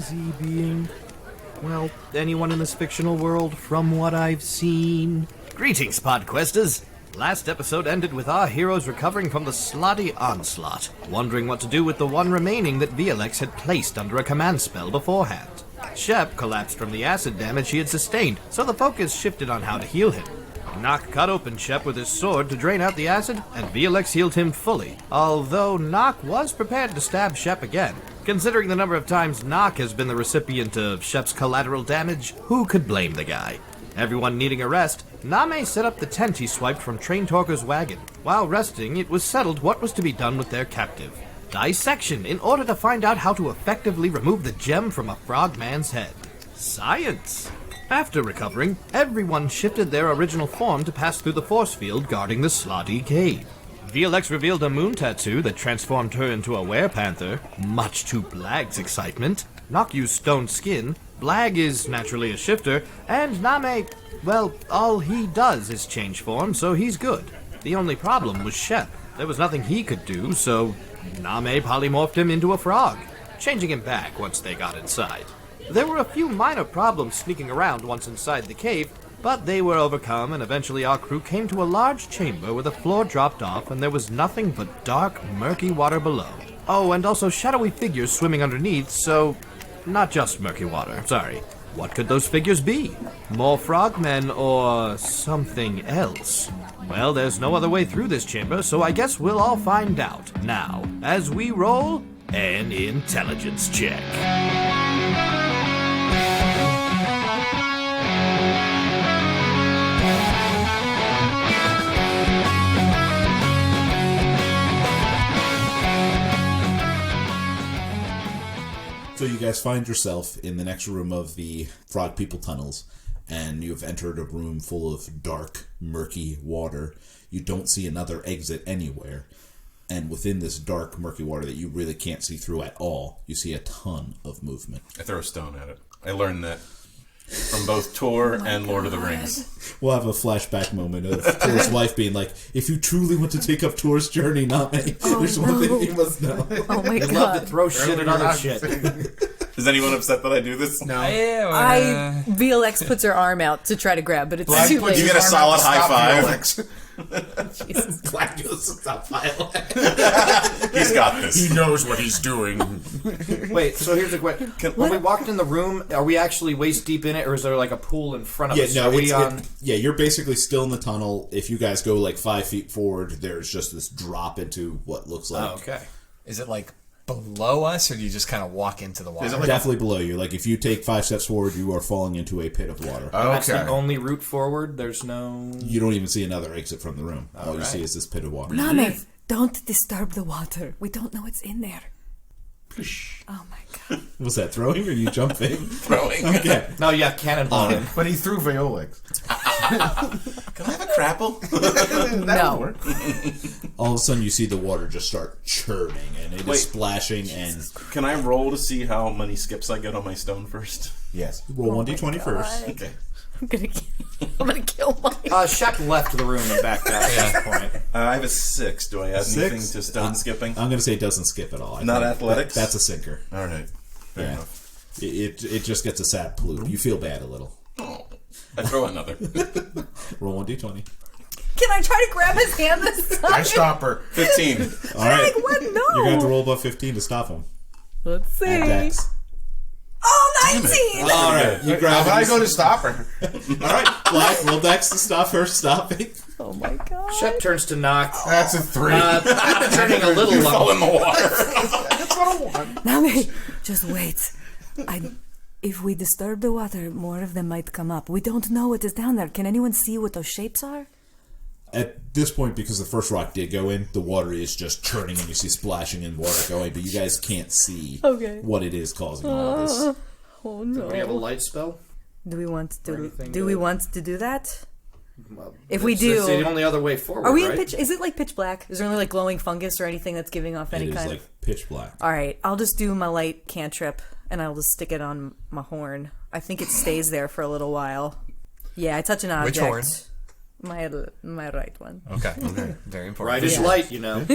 is he being? Well, anyone in this fictional world from what I've seen? Greetings, Podquesters! Last episode ended with our heroes recovering from the slotty onslaught, wondering what to do with the one remaining that Violexx had placed under a command spell beforehand. Shep collapsed from the acid damage he had sustained, so the focus shifted on how to heal him. Nock cut open Shep with his sword to drain out the acid, and Violexx healed him fully, although Nock was prepared to stab Shep again. Considering the number of times Nock has been the recipient of Shep's collateral damage, who could blame the guy? Everyone needing a rest, Namee set up the tent he swiped from Train Torker's wagon. While resting, it was settled what was to be done with their captive. Dissection, in order to find out how to effectively remove the gem from a frogman's head. Science! After recovering, everyone shifted their original form to pass through the force field guarding the slotty cave. Violexx revealed a moon tattoo that transformed her into a werepanther, much to Blag's excitement. Nock used stone skin, Blag is naturally a shifter, and Namee, well, all he does is change form, so he's good. The only problem was Shep. There was nothing he could do, so Namee polymorphed him into a frog, changing him back once they got inside. There were a few minor problems sneaking around once inside the cave, but they were overcome, and eventually our crew came to a large chamber where the floor dropped off and there was nothing but dark, murky water below. Oh, and also shadowy figures swimming underneath, so not just murky water, sorry. What could those figures be? More frogmen or something else? Well, there's no other way through this chamber, so I guess we'll all find out now, as we roll an intelligence check. So you guys find yourself in the next room of the Frog People tunnels, and you have entered a room full of dark, murky water. You don't see another exit anywhere, and within this dark, murky water that you really can't see through at all, you see a ton of movement. I throw a stone at it. I learned that from both Tor and Lord of the Rings. We'll have a flashback moment of Tor's wife being like, if you truly want to take up Tor's journey, Namee, there's one thing you must know. Oh my god. Love to throw shit at other shit. Is anyone upset that I do this? No. Violexx puts her arm out to try to grab, but it's too late. You get a solid high five. Jesus. Glad you stop He's got this. He knows what he's doing. Wait, so here's a question. When we walked in the room, are we actually waist deep in it, or is there like a pool in front of us? No, Are you're basically still in the tunnel. If you guys go like 5 feet forward, there's just this drop into what looks like... Oh, okay. Is it like below us, or do you just kind of walk into the water? Definitely below you. Like if you take 5 steps forward, you are falling into a pit of water. Okay. That's the only route forward? There's no... You don't even see another exit from the room. All you see is this pit of water. Namee, don't disturb the water. We don't know what's in there. Oh my god. Was that throwing or you jumping? Throwing. Okay. No, yeah, cannonball him. But he threw Violexx. Can I have a crapple? No. All of a sudden you see the water just start churning and it is splashing and... Can I roll to see how many skips I get on my stone first? Yes. Roll 1d20 first. Okay. I'm gonna kill mine. Shep left the room and backed out at this point. I have a 6. Do I add 6? anything to stone skipping? I'm going to say it doesn't skip at all. I Not think athletics? That's a sinker. All right. Fair enough. It just gets a sad ploop. You feel bad a little. Oh. I throw another. Roll 1d20. Can I try to grab his hand this time? I stop her. 15. All right. Like, what? No. You're going to have to roll above 15 to stop him. Let's see. Add dex. Oh, 19! All right. You grab How him. I go to stop her? All right. Black, roll dex to stop her stopping. Oh my god. Shep turns to Nock. That's a 3. Turning a little You fall in the water. That's what I want. Namee, just wait. If we disturb the water, more of them might come up. We don't know what is down there. Can anyone see what those shapes are? At this point, because the first rock did go in, the water is just churning and you see splashing and water going, but you guys can't see what it is causing all this. Oh no. Do we have a light spell? Do we want to anything do we want to do that? Well, If we it's do, the only other way forward, are we in right? pitch? Is it like pitch black? Is there only like glowing fungus or anything that's giving off any It is kind like of? pitch black. All right, I'll just do my light cantrip and I'll just stick it on my horn. I think it stays there for a little while. Yeah, I touch an object. Which horn? My right one. Okay. Very important. Right is light, you know.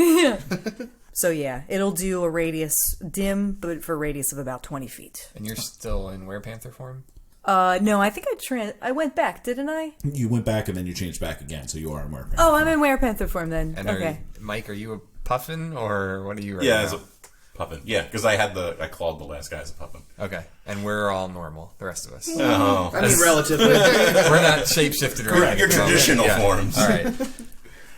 So yeah, it'll do a radius dim, but for a radius of about 20 feet. And you're still in werepanther form? No, I think I went back, didn't I? You went back and then you changed back again, so you are in werepanther. Oh, I'm in werepanther form then. And Okay. Mike, are you a puffin or what are you right Yeah, now? as a puffin. Yeah, because I clawed the last guy as a puffin. Okay. And we're all normal, the rest of us. Oh. I mean, relatively. We're not shapeshifted or anything. Your traditional Yeah. forms. All right.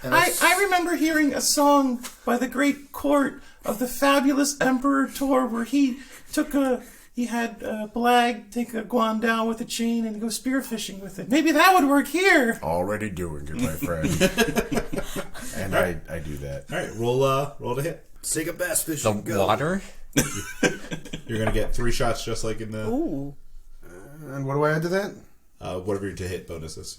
I remember hearing a song by the great court of the fabulous Emperor Tor where he had Blag take a guandao with a chain and go spearfishing with it. Maybe that would work here. Already doing it, my friend. And I do that. All right, roll to hit. Take a bass fish The and go. water? You're gonna get 3 shots just like in the Ooh. And what do I add to that? whatever your to hit bonus is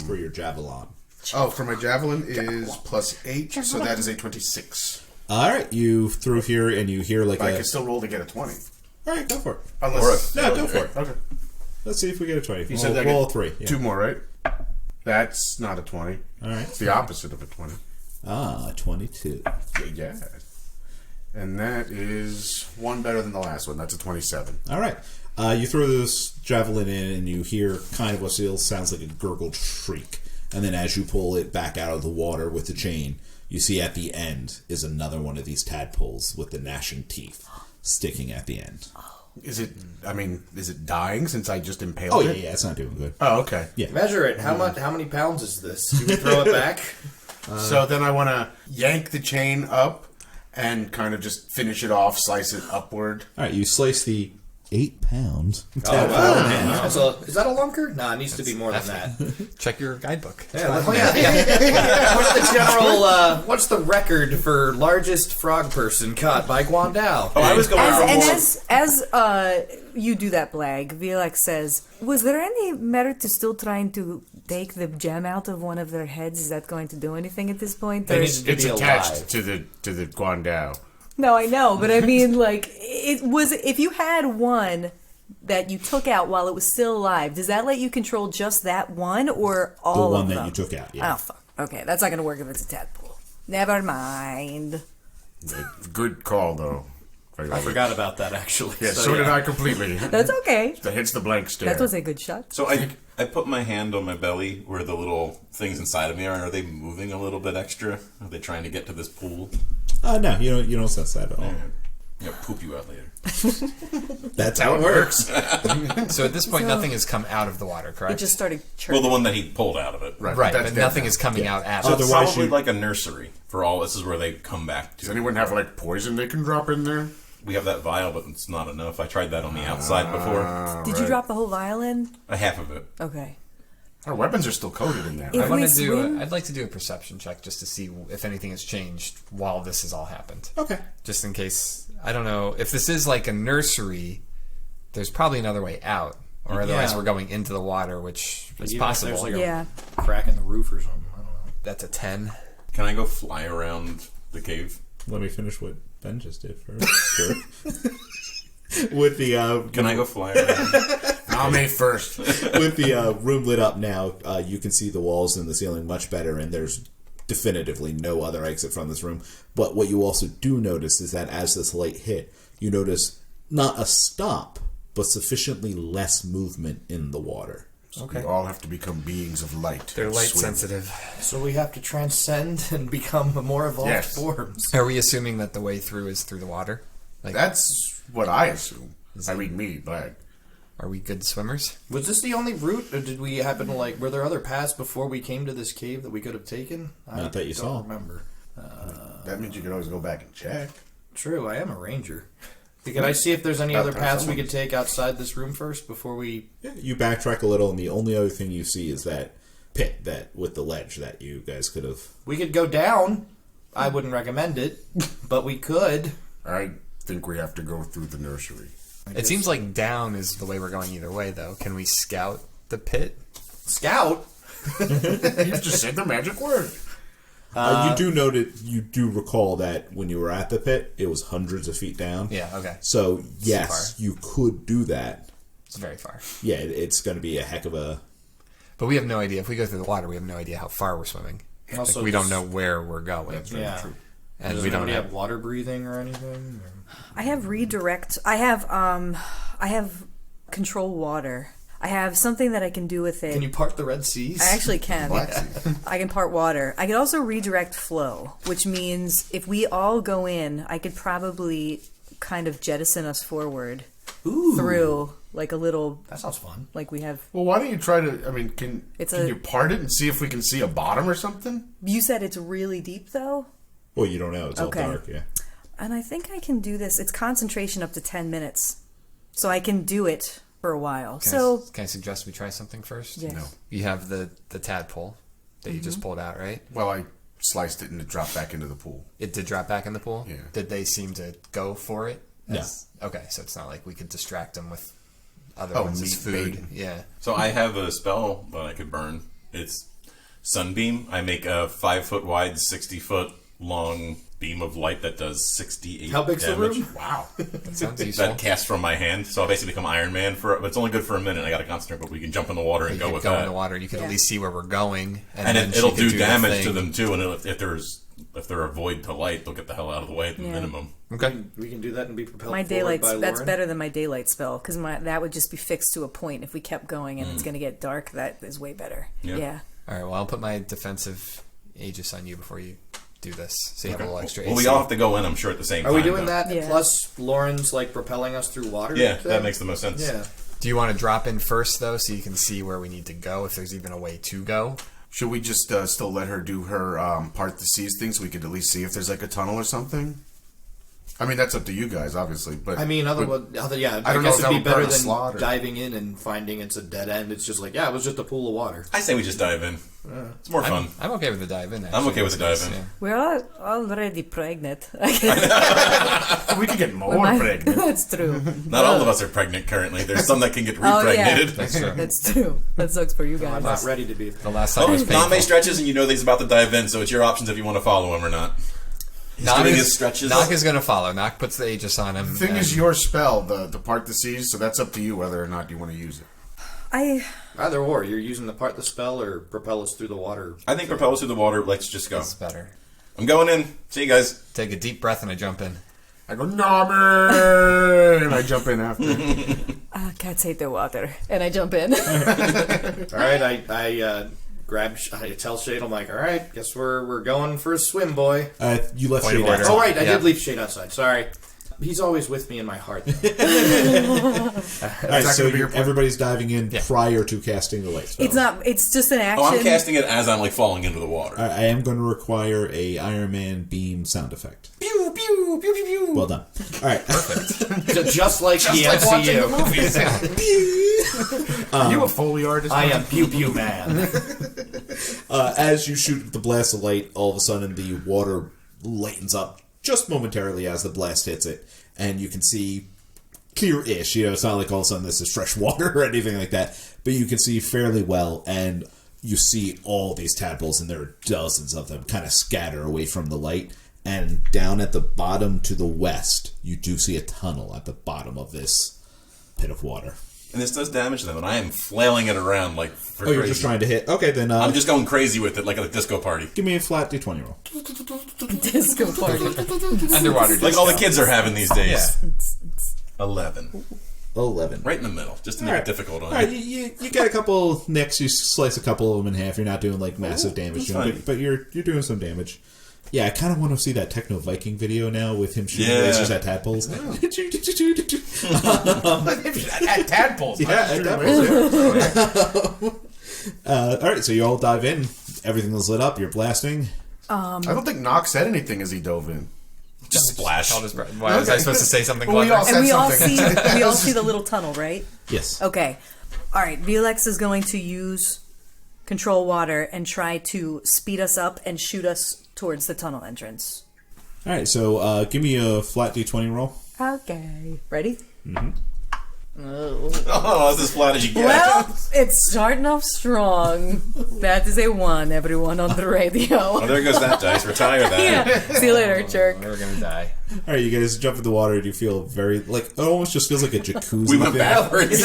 for your javelin. Oh, for my javelin is +8, so that is a 26. All right, you through here and you hear like I a. can still roll to get a 20. All right, go for it. Unless... No, go for it. Okay. Let's see if we get a 20. You said that roll I a 3. Yeah. 2 more, right? That's not a 20. All right. It's the opposite of a 20. 22. Yeah. And that is 1 better than the last one. That's a 27. All right. You throw this javelin in and you hear kind of what still sounds like a gurgled shriek. And then as you pull it back out of the water with the chain, you see at the end is another one of these tadpoles with the gnashing teeth sticking at the end. Is it dying since I just impaled Oh, it? yeah, it's not doing good. Oh, okay. Yeah. Measure it. How many pounds is this? Do we throw it back? So then I want to yank the chain up and kind of just finish it off, slice it upward. All right, you slice the 8-pound Oh, wow. Is that a lunker? Nah, it needs to be more than that. Check your guidebook. Yeah. What's the general? What's the record for largest frog person caught by Guandao? Oh, I was going As you do that, Blag, Violexx says, was there any merit to still trying to take the gem out of one of their heads? Is that going to do anything at this point? They Or- need to It's be attached alive. to the guandao. No, I know, but I mean, like, it was if you had one that you took out while it was still alive, does that let you control just that one or The all one of that them? you took out, yeah. Oh, fuck. Okay, that's not going to work if it's a tadpole. Never mind. Good call, though. I forgot about that actually. Yeah, so did I completely. That's okay. That hits the blank stare. That was a good shot. So I put my hand on my belly where the little things inside of me are. Are they moving a little bit extra? Are they trying to get to this pool? No, you don't sense that at all. Yeah, poop you out later. That's how it works. So at this point, nothing has come out of the water, correct? It just started Well, chirping. the one that he pulled out of it. Right, Right, that's but dead nothing now. is coming out at So it. it's Otherwise probably you- like a nursery for all. This is where they come back Does to. anyone have, like, poison they can drop in there? We have that vial, but it's not enough. I tried that on the outside before. Did you drop the whole violin? A half of it. Okay. Our weapons are still coated in there. If I want we to do. swim- I'd like to do a perception check just to see if anything has changed while this has all happened. Okay. Just in case. I don't know if this is like a nursery. There's probably another way out, or otherwise Yeah. we're going into the water, which is Even if possible. there's, like, a Yeah. crack in the roof or something. I don't know. That's a 10. Can I go fly around the cave? Let me finish what Ben just did first. Sure. With the Can I go fly around? Namee first. with the room lit up now, you can see the walls and the ceiling much better, and there's definitively no other exit from this room. But what you also do notice is that as this light hit, you notice not a stop, but sufficiently less movement in the water. We all have to become beings of light. They're light Swim. sensitive. So we have to transcend and become more evolved Yes. forms. Are we assuming that the way through is through the water? Like, That's what I assume. I mean, me, Blag. are we good swimmers? Was this the only route, or did we happen to were there other paths before we came to this cave that we could have taken? Not that you saw. don't remember. That means you can always go back and check. True, I am a ranger. Can I see if there's any other That's paths we someone. could take outside this room first before we... Yeah, you backtrack a little, and the only other thing you see is that pit that with the ledge that you guys could have. We could go down. I wouldn't recommend it, but we could. I think we have to go through the nursery. It seems like down is the way we're going either way, though. Can we scout the pit? Scout? You just said the magic word. You do note it. You do recall that when you were at the pit, it was hundreds of feet down. Yeah, okay. So yes, far. you could do that. It's very far. Yeah, it's going to be a heck of a. But we have no idea. If we go through the water, we have no idea how far we're swimming. Also Like, we don't just- know where we're going. That's very Yeah. true. and Does we don't anybody have. have water breathing or anything? Or? I have redirect. I have control water. I have something that I can do with it. Can you part the Red Seas? I actually can. Black Sea. I can part water. I can also redirect flow, which means if we all go in, I could probably kind of jettison us forward through like a little, That sounds fun. like we have. Well, why don't you try to? I mean, can a- you part it and see if we can see a bottom or something? You said it's really deep though, Well, you don't know. It's Okay. all dark, yeah. and I think I can do this. It's concentration up to 10 minutes, so I can do it for a while. Can I suggest we try something first? Yes. No. You have the tadpole that you just pulled out, right? Well, I sliced it and it dropped back into the pool. It did drop back in the pool? Yeah. Did they seem to go for it? No. Okay, so it's not like we could distract them with other Oh, ones as meat food. bait. Yeah. So I have a spell that I could burn. It's Sunbeam. I make a 5 foot wide, 60 foot long beam of light that does 68 How big's the damage. room? Wow. That sounds useful. That casts from my hand, so I'll basically become Iron Man but it's only good for a minute. I got to concentrate, but we can jump in the water and You go could with go in that. the water. You could Yeah. at least see where we're going, And then it'll she could do damage to thing. them too. And if they're a void to light, they'll get the hell out of the way at the Yeah. minimum. Okay. We can do that and be propelled my forward daylight, by that's Lauren. better than my daylight spell because that would just be fixed to a point. If we kept going and it's going to get dark, that is way better. Yeah. Yeah. All right. Well, I'll put my defensive Aegis on you before you do this, so you have a little extra. Well, we AC. all have to go in, I'm sure, at the same Are time. we doing though. that? Yeah. Plus, Lauren's like propelling us through water. Yeah, thing? that makes the most sense. Yeah. Do you want to drop in first though, so you can see where we need to go, if there's even a way to go? Should we just still let her do her part the seas thing so we could at least see if there's like a tunnel or something? I mean, that's up to you guys, obviously. But I mean, yeah, I I don't know guess if that it'd be would better burn a than slot or- diving in and finding it's a dead end. It's just like, yeah, it was just a pool of water. I say we just dive in. It's more fun. I'm okay with the dive in. Actually. I'm okay with the dive in. Yeah. We're all already pregnant. we could get more pregnant. That's true. Not all of us are pregnant currently. There's some that can get Oh, yeah. repregnated. That's true. That's true. That sucks for you I'm guys. not ready to be. The last time was Name painful. stretches, and you know that he's about to dive in, so it's your options if you want to follow him or not. He's doing his stretches. Knock is going to follow. Knock puts the Aegis on him. The thing is your spell, the part the seas, so that's up to you whether or not you want to use it. Either or, you're using the part the spell or propel us through the water. I think propel us through the water. Let's just go. It's better. I'm going in. See you guys. Take a deep breath and I jump in. I go, Namee! And I jump in after. Cats hate the water. And I jump in. All right, I tell Shade, I'm like, all right, guess we're going for a swim, boy. You left Point of Shade order. outside. Oh, right, I Yeah. did leave Shade outside. Sorry. He's always with me in my heart. All right, that so gonna be your plan? everybody's diving in prior to casting the light spell. It's not. It's just an action. Oh, I'm casting it as I'm like falling into the water. I am going to require a Iron Man beam sound effect. Pew, pew, pew, pew, pew. Well done. All right. Just like the MCU. Are you a Foley artist? I am Pew Pew Man. As you shoot the blast of light, all of a sudden the water lightens up just momentarily as the blast hits it, and you can see clear-ish. You know, it's not like all of a sudden this is fresh water or anything like that, but you can see fairly well, and you see all these tadpoles, and there are dozens of them, kind of scatter away from the light. And down at the bottom to the west, you do see a tunnel at the bottom of this pit of water. And this does damage to them, and I am flailing it around like for crazy. You're just trying to hit. Okay, then I'm just going crazy with it like a disco party. give me a flat d20 roll. Disco party. Underwater. Like all the kids are having these days. Yeah. 11. 11. Right in the middle, just to make it difficult on All right, you. you get a couple nicks. You slice a couple of them in half. You're not doing like massive damage, that's fine. but you're doing some damage. Yeah, I kind of want to see that Techno Viking video now with him shooting Yeah. lasers at tadpoles. At tadpoles. Yeah, at tadpoles. All right, so you all dive in. Everything is lit up. You're blasting. I don't think Knox said anything as he dove in. Just splash. I'll just, why was I supposed to say something Well, we clever? all And we all something. see the little tunnel, right? Yes. Okay. All right. Violexx is going to use control water and try to speed us up and shoot us towards the tunnel entrance. All right, so give me a flat d20 roll. Okay. Ready? Oh, that's as flat as you get. Well, it's starting off strong. That is a 1, everyone on the radio. Oh, there goes that dice. Retire that. Yeah. See you later, jerk. We're gonna die. All right, you guys jump in the water and you feel very like it almost just feels like a jacuzzi. We went thing. backwards. Is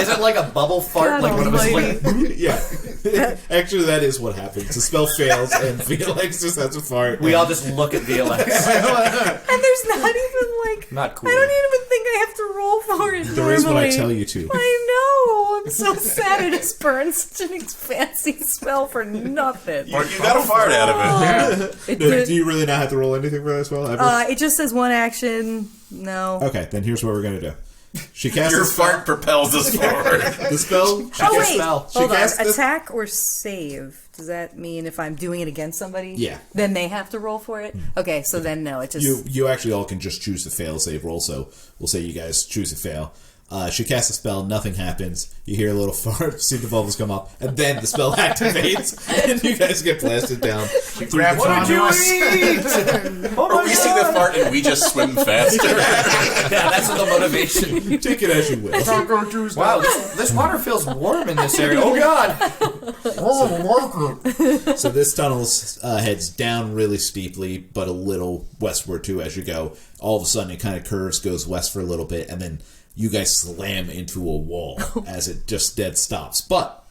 it like a bubble fart? God Like one of us almighty. like Yeah, actually, that is what happens. The spell fails, and Violexx just has a fart. we all just look at Violexx. And there's not even like... Not cool. I don't even think I have to roll for it There is when I normally. tell you to. I know. I'm so sad it just burned such an fancy spell for nothing. You got a fart out of it. It, No, did- do you really not have to roll anything for that spell ever? it just says 1 action. No. Okay, then here's what we're gonna do. She casts Your a spell. fart propels us forward. The spell. She Oh, casts- wait. spell. She Hold on. casts this- Attack or save? Does that mean if I'm doing it against somebody? Yeah. Then they have to roll for it? Okay, so then no. It just... You actually all can just choose to fail save roll, so we'll say you guys choose to fail. She casts a spell, nothing happens. You hear a little fart, see the bubbles come up, and then the spell activates, and you guys get blasted down. Grab What did you onto us. eat? Oh Or my we see the fart and we just swim faster. Yeah, that's the motivation. Take it as you will. Taco Tuesday. Wow, this water feels warm in this area. Oh god! So this tunnel heads down really steeply, but a little westward too as you go. All of a sudden, it kind of curves, goes west for a little bit, and then you guys slam into a wall as it just dead stops. But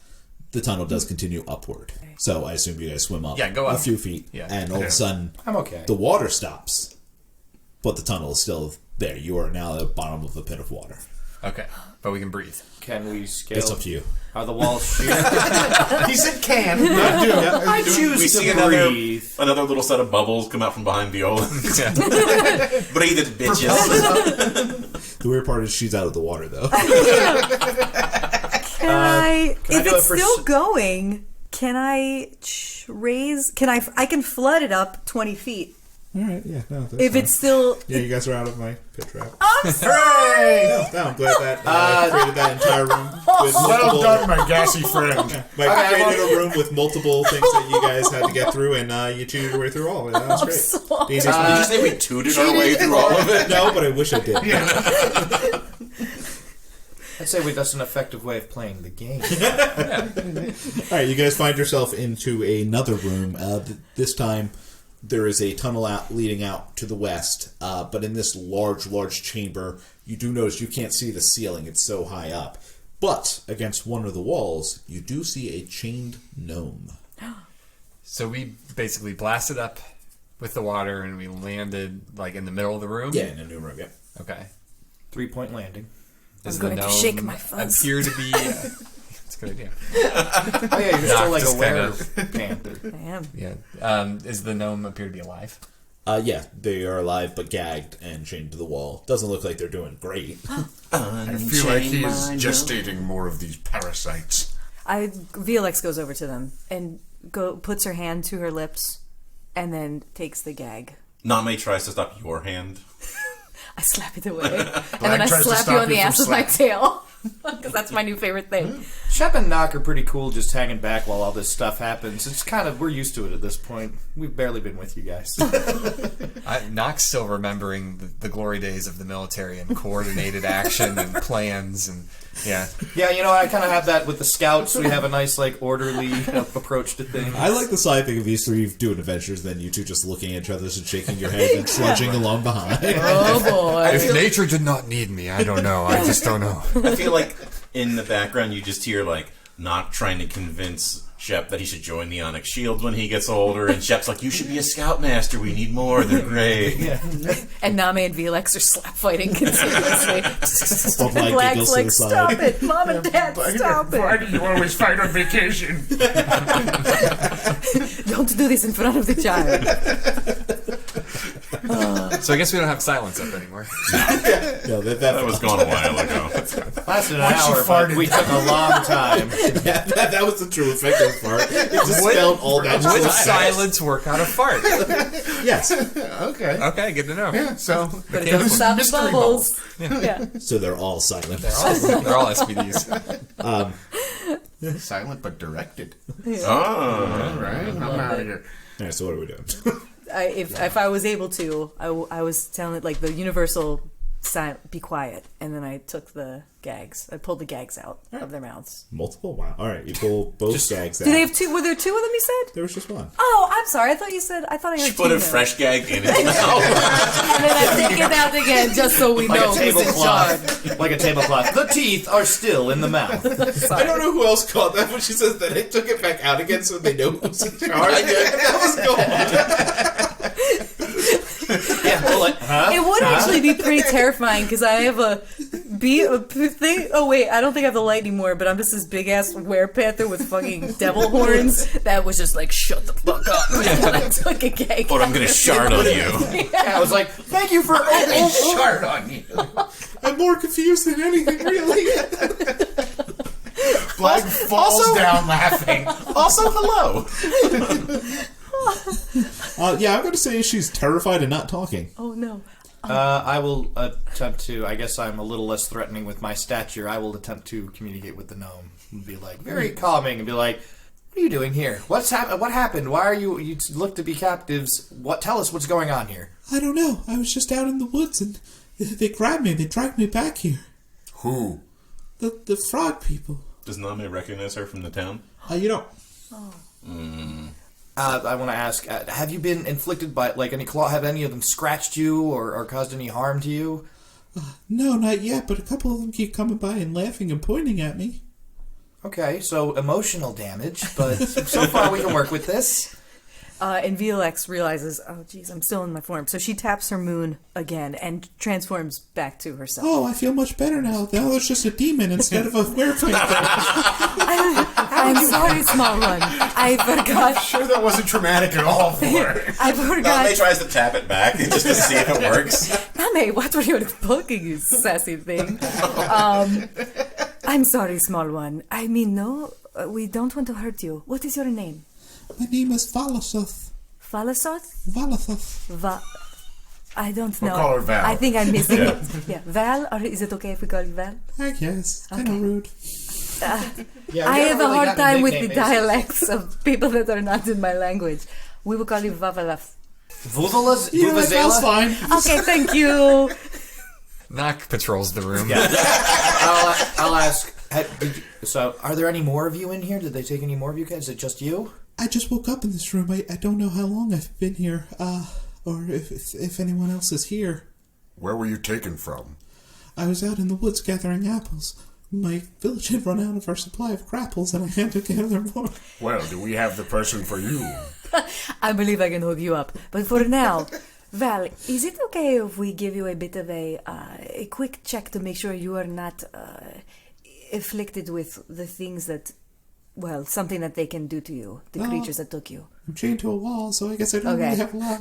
the tunnel does continue upward. So I assume you guys swim up, Yeah, go up. a few feet, Yeah. and all of a sudden, I'm okay. the water stops, but the tunnel is still there. You are now at the bottom of a pit of water. Okay, but we can breathe. Can we scale? It's up to you. Are the walls sheer? He said can, not do. I choose We to see breathe. another little set of bubbles come out from behind Viola. Yeah. Breathe it, bitches. The weird part is she's out of the water, though. Can I... can I if do it's it for still going, can I raise... I can flood it up 20 feet. All right, yeah, no, that's If fine. it's still... Yeah, you guys are out of my pit trap. Hooray! No, I'm glad that I created that entire room with Well multiple. done, my gassy friend. I created a room with multiple things that you guys had to get through, and you cheated your way through all of it. That was great. So- D&D's Did you say we tooted our way through all of it? no, but I wish I did. I'd say that's an effective way of playing the game. All right, you guys find yourself into another room. This time, there is a tunnel leading out to the west, but in this large chamber, you do notice you can't see the ceiling. It's so high up. But against one of the walls, you do see a chained gnome. So we basically blasted up with the water and we landed like in the middle of the room? Yeah, in a new room, yeah. Okay. 3-point landing. Does going the to gnome shake my fuzz. appear to be... It's a good idea. Oh yeah, you're still like a just were-panther. I am. Yeah. Is the gnome appear to be alive? Yeah, they are alive but gagged and chained to the wall. Doesn't look like they're doing great. I feel like he is gestating more of these parasites. Violexx goes over to them and puts her hand to her lips and then takes the gag. Namee tries to stop your hand. I slap it away. And then I tries to slap you stop on the you from ass with my tail. Because that's my new favorite thing. Shep and Nock are pretty cool just hanging back while all this stuff happens. It's kind of, we're used to it at this point. We've barely been with you guys. Nock's still remembering the glory days of the military and coordinated action and plans and yeah. Yeah, you know, I kind of have that with the scouts. We have a nice, like, orderly approach to things. I like the side thing of these three doing adventures, then you two just looking at each other and shaking your head and trudging along behind. Oh boy. If nature did not need me, I don't know. I just don't know. I feel like in the background you just hear like Nock trying to convince Shep that he should join the Onyx Shield when he gets older, and Shep's like, "You should be a scoutmaster. We need more. They're great." And Namee and Violexx are slap fighting continuously. While Blag Blag's giggles to like, the side. stop it, Mom and Dad, stop Why it. do you always fight on vacation? Don't do this in front of the child. So I guess we don't have silence up anymore. No, That was gone a while ago. Lasted an Once you hour, but farted. we took a long time. yeah, that was the true effect of the fart. It just spelled all that. Would so fast. silence work on a fart? Yes. Okay. Okay, good to know. Yeah, so But it doesn't stop the Mystery bubbles. Yeah. So they're all silent. They're all SPDs. silent but directed. Oh. All right, I'm out of here. All right, so what are we doing? If I was able to, I was telling it like the universal be quiet. And then I took the gags. I pulled the gags out of their mouths. Multiple? Wow. All right, you pull both gags out. Do they have two? Were there two of them, you said? There was just one. Oh, I'm sorry. I thought you said... I thought I heard She two put a now. fresh gag in his mouth. And then I take it out again just so we know Like a who's in charge. tablecloth. Like a tablecloth. The teeth are still in the mouth. I don't know who else caught that when she says that I took it back out again so they know who's in charge. And that was gone. Yeah, well, like, It would actually be pretty terrifying because I have a thing. Oh wait, I don't think I have the light anymore. But I'm just this big ass werepanther with fucking devil horns that was just like, shut the fuck up. I took a gag. Or I'm gonna shard on you. I was like, thank you for Shard on you. I'm more confused than anything, really. Blag falls down laughing. Also, hello. Yeah, I'm going to say she's terrified and not talking. Oh no. I will attempt to. I guess I'm a little less threatening with my stature. I will attempt to communicate with the gnome and be like very calming and be like, "What are you doing here? What happened? Why are you? You look to be captives. Tell us what's going on here." I don't know. I was just out in the woods and they grabbed me. They dragged me back here. Who? The frog people. Does Namee recognize her from the town? You don't. I want to ask: have you been inflicted by like any claw? Have any of them scratched you or caused any harm to you? No, not yet. But a couple of them keep coming by and laughing and pointing at me. Okay, so emotional damage, but so far we can work with this. And Violexx realizes, oh geez, I'm still in my form. So she taps her moon again and transforms back to herself. Oh, I feel much better now. Now there's just a demon instead of a werewolf. I'm sorry, small one. I forgot. Sure, that wasn't traumatic at all for her. I forgot. Namee tries to tap it back just to see if it works. Namee, what were you looking, you sassy thing? I'm sorry, small one. I mean, no, we don't want to hurt you. What is your name? My name is Valasoth. Valasoth? Valasoth. I don't know. We'll call her Val. I think I'm missing it. Yeah, Val, or is it okay if we call you Val? I guess. Kind of Okay. rude. Yeah, I we have haven't a really hard gotten time with the nickname basis. dialects of people that are not in my language. We will call you Vavalaf. Vuvulas? Yeah, that sounds Vuvuzela? fine. Okay, thank you. Knock patrols the room. I'll ask. So, are there any more of you in here? Did they take any more of you guys? Is it just you? I just woke up in this room. I don't know how long I've been here. Or if anyone else is here. Where were you taken from? I was out in the woods gathering apples. My village had run out of our supply of grapples, and I had to gather more. Well, do we have the person for you? I believe I can hook you up. But for now, Val, is it okay if we give you a bit of a quick check to make sure you are not afflicted with the things that, well, something that they can do to you, the creatures that took you? I'm chained to a wall, so I guess I don't Okay. really have a lot.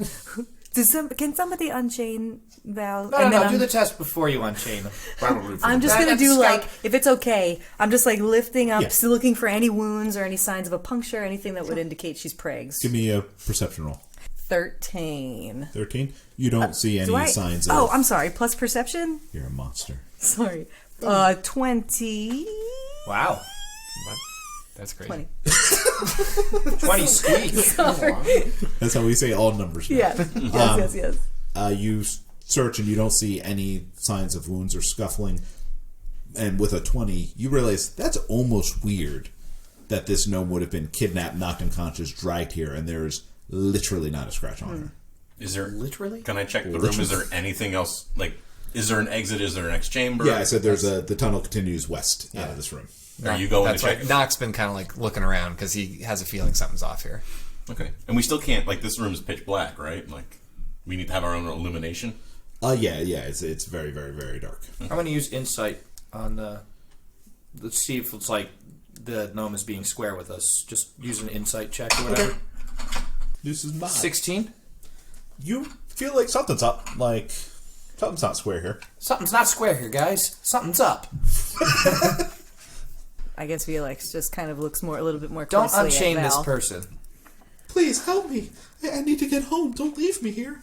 Can somebody unchain Val? No, do the test before you unchain them. Probably for I'm just That- gonna that's do scout- like, if it's okay, I'm just like lifting up, Yeah. still looking for any wounds or any signs of a puncture, anything that would indicate she's prags. Give me a perception roll. 13. 13? You don't see any Do I? signs of... Oh, I'm sorry. Plus perception? You're a monster. Sorry. 20. Wow. That's great. 20. 20 squeak. Sorry. That's how we say all numbers now. Yes. Yes. You search and you don't see any signs of wounds or scuffling. And with a 20, you realize that's almost weird that this gnome would have been kidnapped, knocked unconscious, dragged here, and there's literally not a scratch on her. Is there Literally? Can I check the room? Is there anything else? Like, is there an exit? Is there an next chamber? Yeah, I said the tunnel continues west out of this room. Are you going That's to check? right. Knock's been kind of like looking around because he has a feeling something's off here. Okay, and we still can't. Like, this room's pitch black, right? Like, we need to have our own illumination. Yeah, it's very, very, very dark. I'm going to use insight on let's see if it's like the gnome is being square with us. Just use an insight check or whatever. This is mine. 16? You feel like something's up. Like, something's not square here. Something's not square here, guys. Something's up. I guess Violexx just kind of looks a little bit more Don't closely unchain at this Val. person. Please help me. I need to get home. Don't leave me here.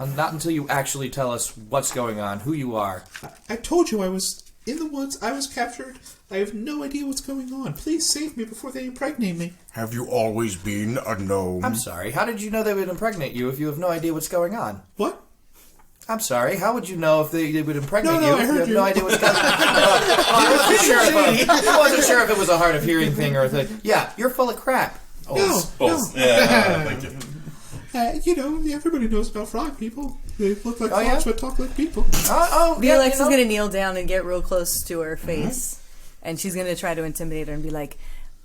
Not until you actually tell us what's going on, who you are. I told you I was in the woods. I was captured. I have no idea what's going on. Please save me before they impregnate me. Have you always been a gnome? I'm sorry. How did you know they would impregnate you if you have no idea what's going on? What? I'm sorry. How would you know if they would impregnate No, you? I if heard you have you. no idea what's coming. I wasn't sure if it was a hard of hearing thing or a thing. Yeah, you're full of crap. Both. Yeah, thank you. Everybody knows about frog people. They look like Oh, frogs yeah? but talk like people. Violexx is going to kneel down and get real close to her face. And she's going to try to intimidate her and be like,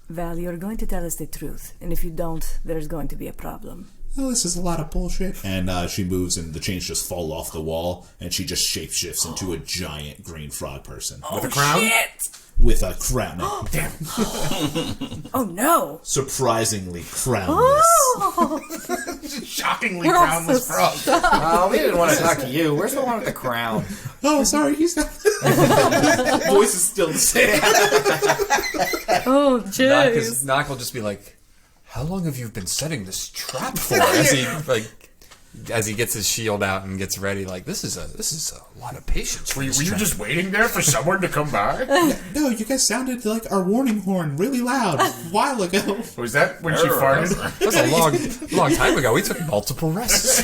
Val, you're going to tell us the truth. And if you don't, there's going to be a problem. Well, this is a lot of bullshit. And she moves, and the chains just fall off the wall, and she just shapeshifts into a giant green frog person With a crown? Shit! with a crown. Damn. Oh, no. Surprisingly crownless. Shockingly We're all crownless so frog. Oh, we didn't want to talk to you. Where's the one with the crown? Oh, sorry, he's not. Voice is still the same. Oh, jeez. Knock will just be like, "How long have you been setting this trap for?" As he gets his shield out and gets ready, like this is a lot of patience. Were you just waiting there for someone to come by? No, you guys sounded like our warning horn really loud a while ago. Was that when she farted? That was a long time ago. We took multiple rests.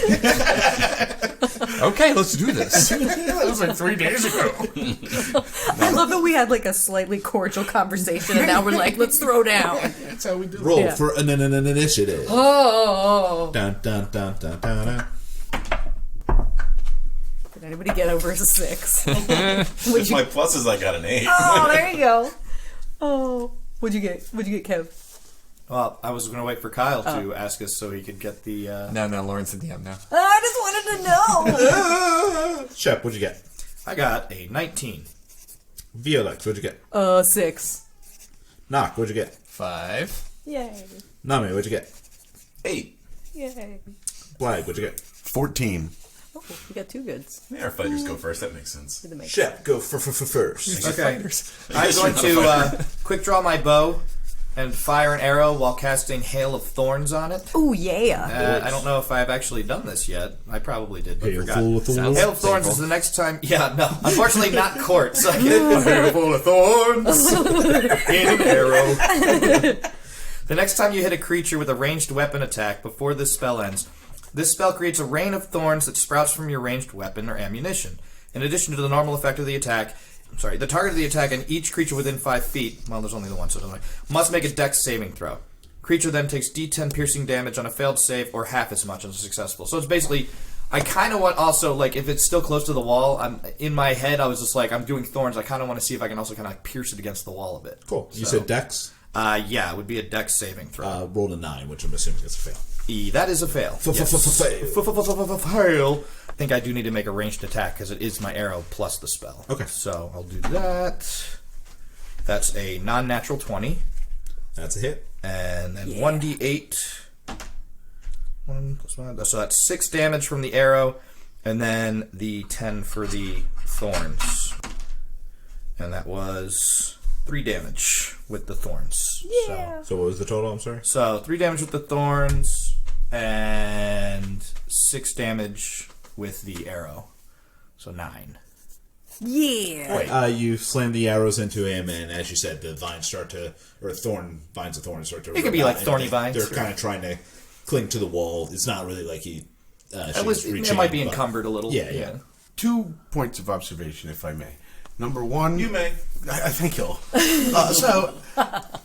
Okay, let's do this. That was like 3 days ago. I love that we had like a slightly cordial conversation and now we're like, let's throw down. That's how we do it. Roll Yeah. for an initiative. Oh. Dun, dun, dun, dun, dun, dun. Did anybody get over a 6? With my pluses, I got an 8. Oh, there you go. Oh. What'd you get, Kev? Well, I was going to wait for Kyle to ask us so he could get the... No, Lauren's the DM now. I just wanted to know. Shep, what'd you get? I got a 19. Violexx, what'd you get? 6. Knock, what'd you get? 5. Yay. Namee, what'd you get? 8. Yay. Blag, what'd you get? 14. Oh, we got 2 goods. Our fighters go first. That makes sense. Did the make Shep, go for first. Okay. I'm going to quick draw my bow and fire an arrow while casting Hail of Thorns on it. Ooh, yeah. I don't know if I've actually done this yet. I probably did, but Hail forgot. full of thorns. Hail of Thorns is the next time... Yeah, no. Unfortunately, not court. So I get Hail full of thorns. in an arrow. The next time you hit a creature with a ranged weapon attack before this spell ends, this spell creates a rain of thorns that sprouts from your ranged weapon or ammunition. In addition to the normal effect of the attack... the target of the attack and each creature within 5 feet, well, there's only the one, so it doesn't matter, must make a dex saving throw. Creature then takes d10 piercing damage on a failed save or half as much on a successful. So it's basically, I kind of want also, like, if it's still close to the wall, in my head, I was just like, I'm doing thorns, I kind of want to see if I can also kind of pierce it against the wall a bit. Cool. You said Dex? Yeah, it would be a dex saving throw. Rolled a 9, which I'm assuming is a fail. That is a fail. Fail. Fail. I think I do need to make a ranged attack because it is my arrow plus the spell. Okay. So I'll do that. That's a non-natural 20. That's a hit. And then 1d8. 1 plus 1. So that's 6 damage from the arrow. And then the 10 for the thorns. And that was 3 damage with the thorns. Yeah. So what was the total? I'm sorry? So 3 damage with the thorns. And 6 damage with the arrow. So 9. Yeah. You slam the arrows into him, and as you said, the vines start to, or vines of thorns start to. It could be like thorny vines. They're kind of trying to cling to the wall. It's not really like he. It might be encumbered a little. Yeah. 2 points of observation, if I may. Number 1. You may. I thank you.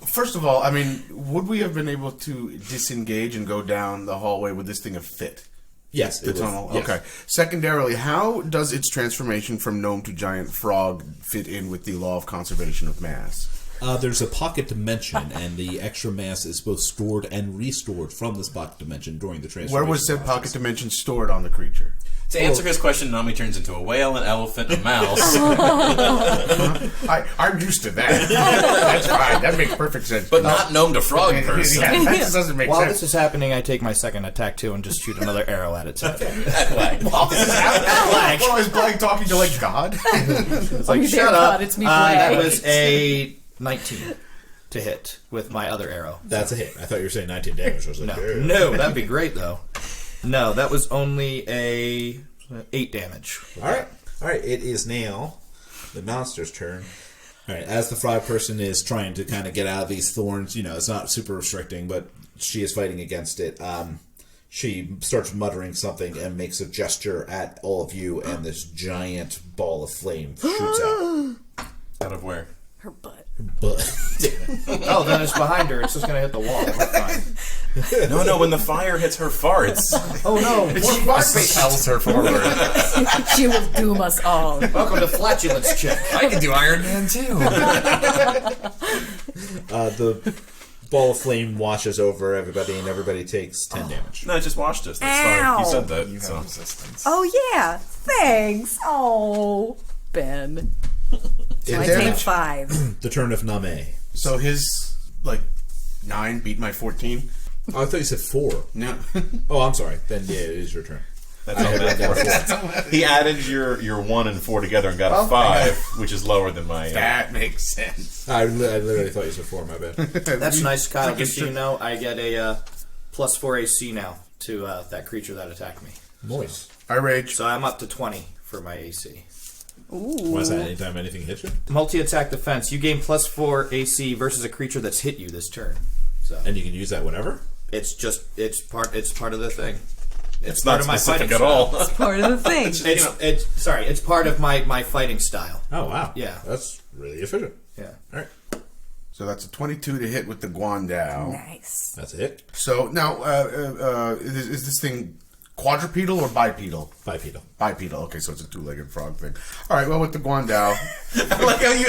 First of all, I mean, would we have been able to disengage and go down the hallway? Would this thing have fit? Yes, The it was- tunnel? yes. Okay. Secondarily, how does its transformation from gnome to giant frog fit in with the law of conservation of mass? There's a pocket dimension, and the extra mass is both stored and restored from this pocket dimension during the transformation. Where was said process. pocket dimension stored on the creature? To answer his question, Namee turns into a whale, an elephant, a mouse. I'm used to that. That's fine. That makes perfect sense. But not gnome to frog person. Yeah, that just doesn't make While sense. this is happening, I take my second attack too and just shoot another arrow at its head. Well, is Blag talking to like God? It's like, you shut there, up. God, it's me, That Blag. was a 19 to hit with my other arrow. That's a hit. I thought you were saying 19 damage. I was like, "Yeah." No, that'd be great though. No, that was only a 8 damage. All right. It is now the monster's turn. All right. As the frog person is trying to kind of get out of these thorns, it's not super restricting, but she is fighting against it. She starts muttering something and makes a gesture at all of you, and this giant ball of flame shoots out. Out of where? Her butt. But Oh, then it's behind her. It's just gonna hit the wall. We're fine. No, when the fire hits her farts. Oh no! Propels her forward. She will doom us all. Welcome to flatulence check. I can do Iron Man too. the ball of flame washes over everybody, and everybody takes 10 damage. No, I just watched us. That's Ow. fine. You said that. You so. have resistance. Oh yeah, thanks. Oh, Ben. So I take damage. 5. The turn of Namee. So his 9 beat my 14. Oh, I thought you said 4. No. Oh, I'm sorry. Then yeah, it is your turn. That's all bad. He added your 1 and 4 together and got a 5, which is lower than my. That makes sense. I literally thought you said 4. My bad. That's nice, Kyle. Just so you know, I get a +4 AC now to that creature that attacked me. Moist. I rage. So I'm up to 20 for my AC. Why is that? Anytime anything hits you, Multi-attack defense. You gain +4 AC versus a creature that's hit you this turn. So and you can use that whenever. it's part of the thing. It's part not of my specific fighting at all. Part of the thing. It's part of my fighting style. Oh wow. Yeah. That's really efficient. Yeah. All right. So that's a 22 to hit with the Guandao. Nice. That's it. So now, is this thing quadrupedal or bipedal? Bipedal. Bipedal. Okay, so it's a 2-legged frog thing. All right. Well, with the Guandao, I like how you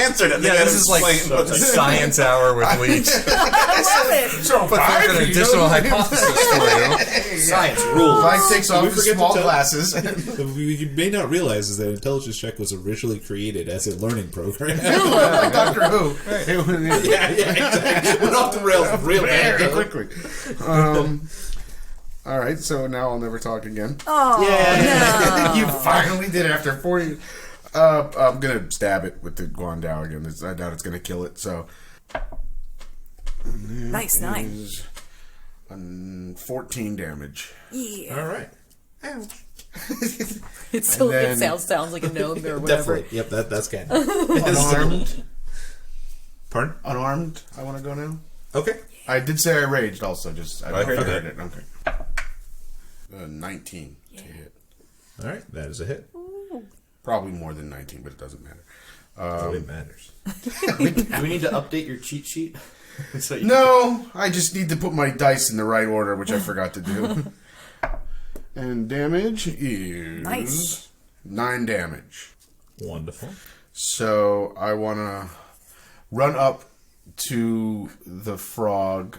answered it. Yeah, this is like a science hour with Leech. I love it. so But there's an additional hypothesis for you. Science rules. Mike takes off We his forget to small tell- glasses. What you may not realize is that intelligence check was originally created as a learning program. Like Doctor Who. yeah, exactly. Went off the rails real Very bad. quickly. All right, so now I'll never talk again. Oh, You finally did it after 40. I'm gonna stab it with the Guandao again. I doubt it's gonna kill it. So no. Nice 9. is, 14 damage. Yeah. All right. It still And then- sounds like a gnome or whatever. Definitely. Yep, that's canon. Unarmed. Pardon? Unarmed. I want to go now. Okay. I did say I raged. Also, just I heard heard that. it. Okay. 19 to hit. All right. That is a hit. Probably more than 19, but it doesn't matter. It matters. Do we need to update your cheat sheet? So you- No, I just need to put my dice in the right order, which I forgot to do. And damage is Nice. 9 damage. Wonderful. So I want to run up to the frog,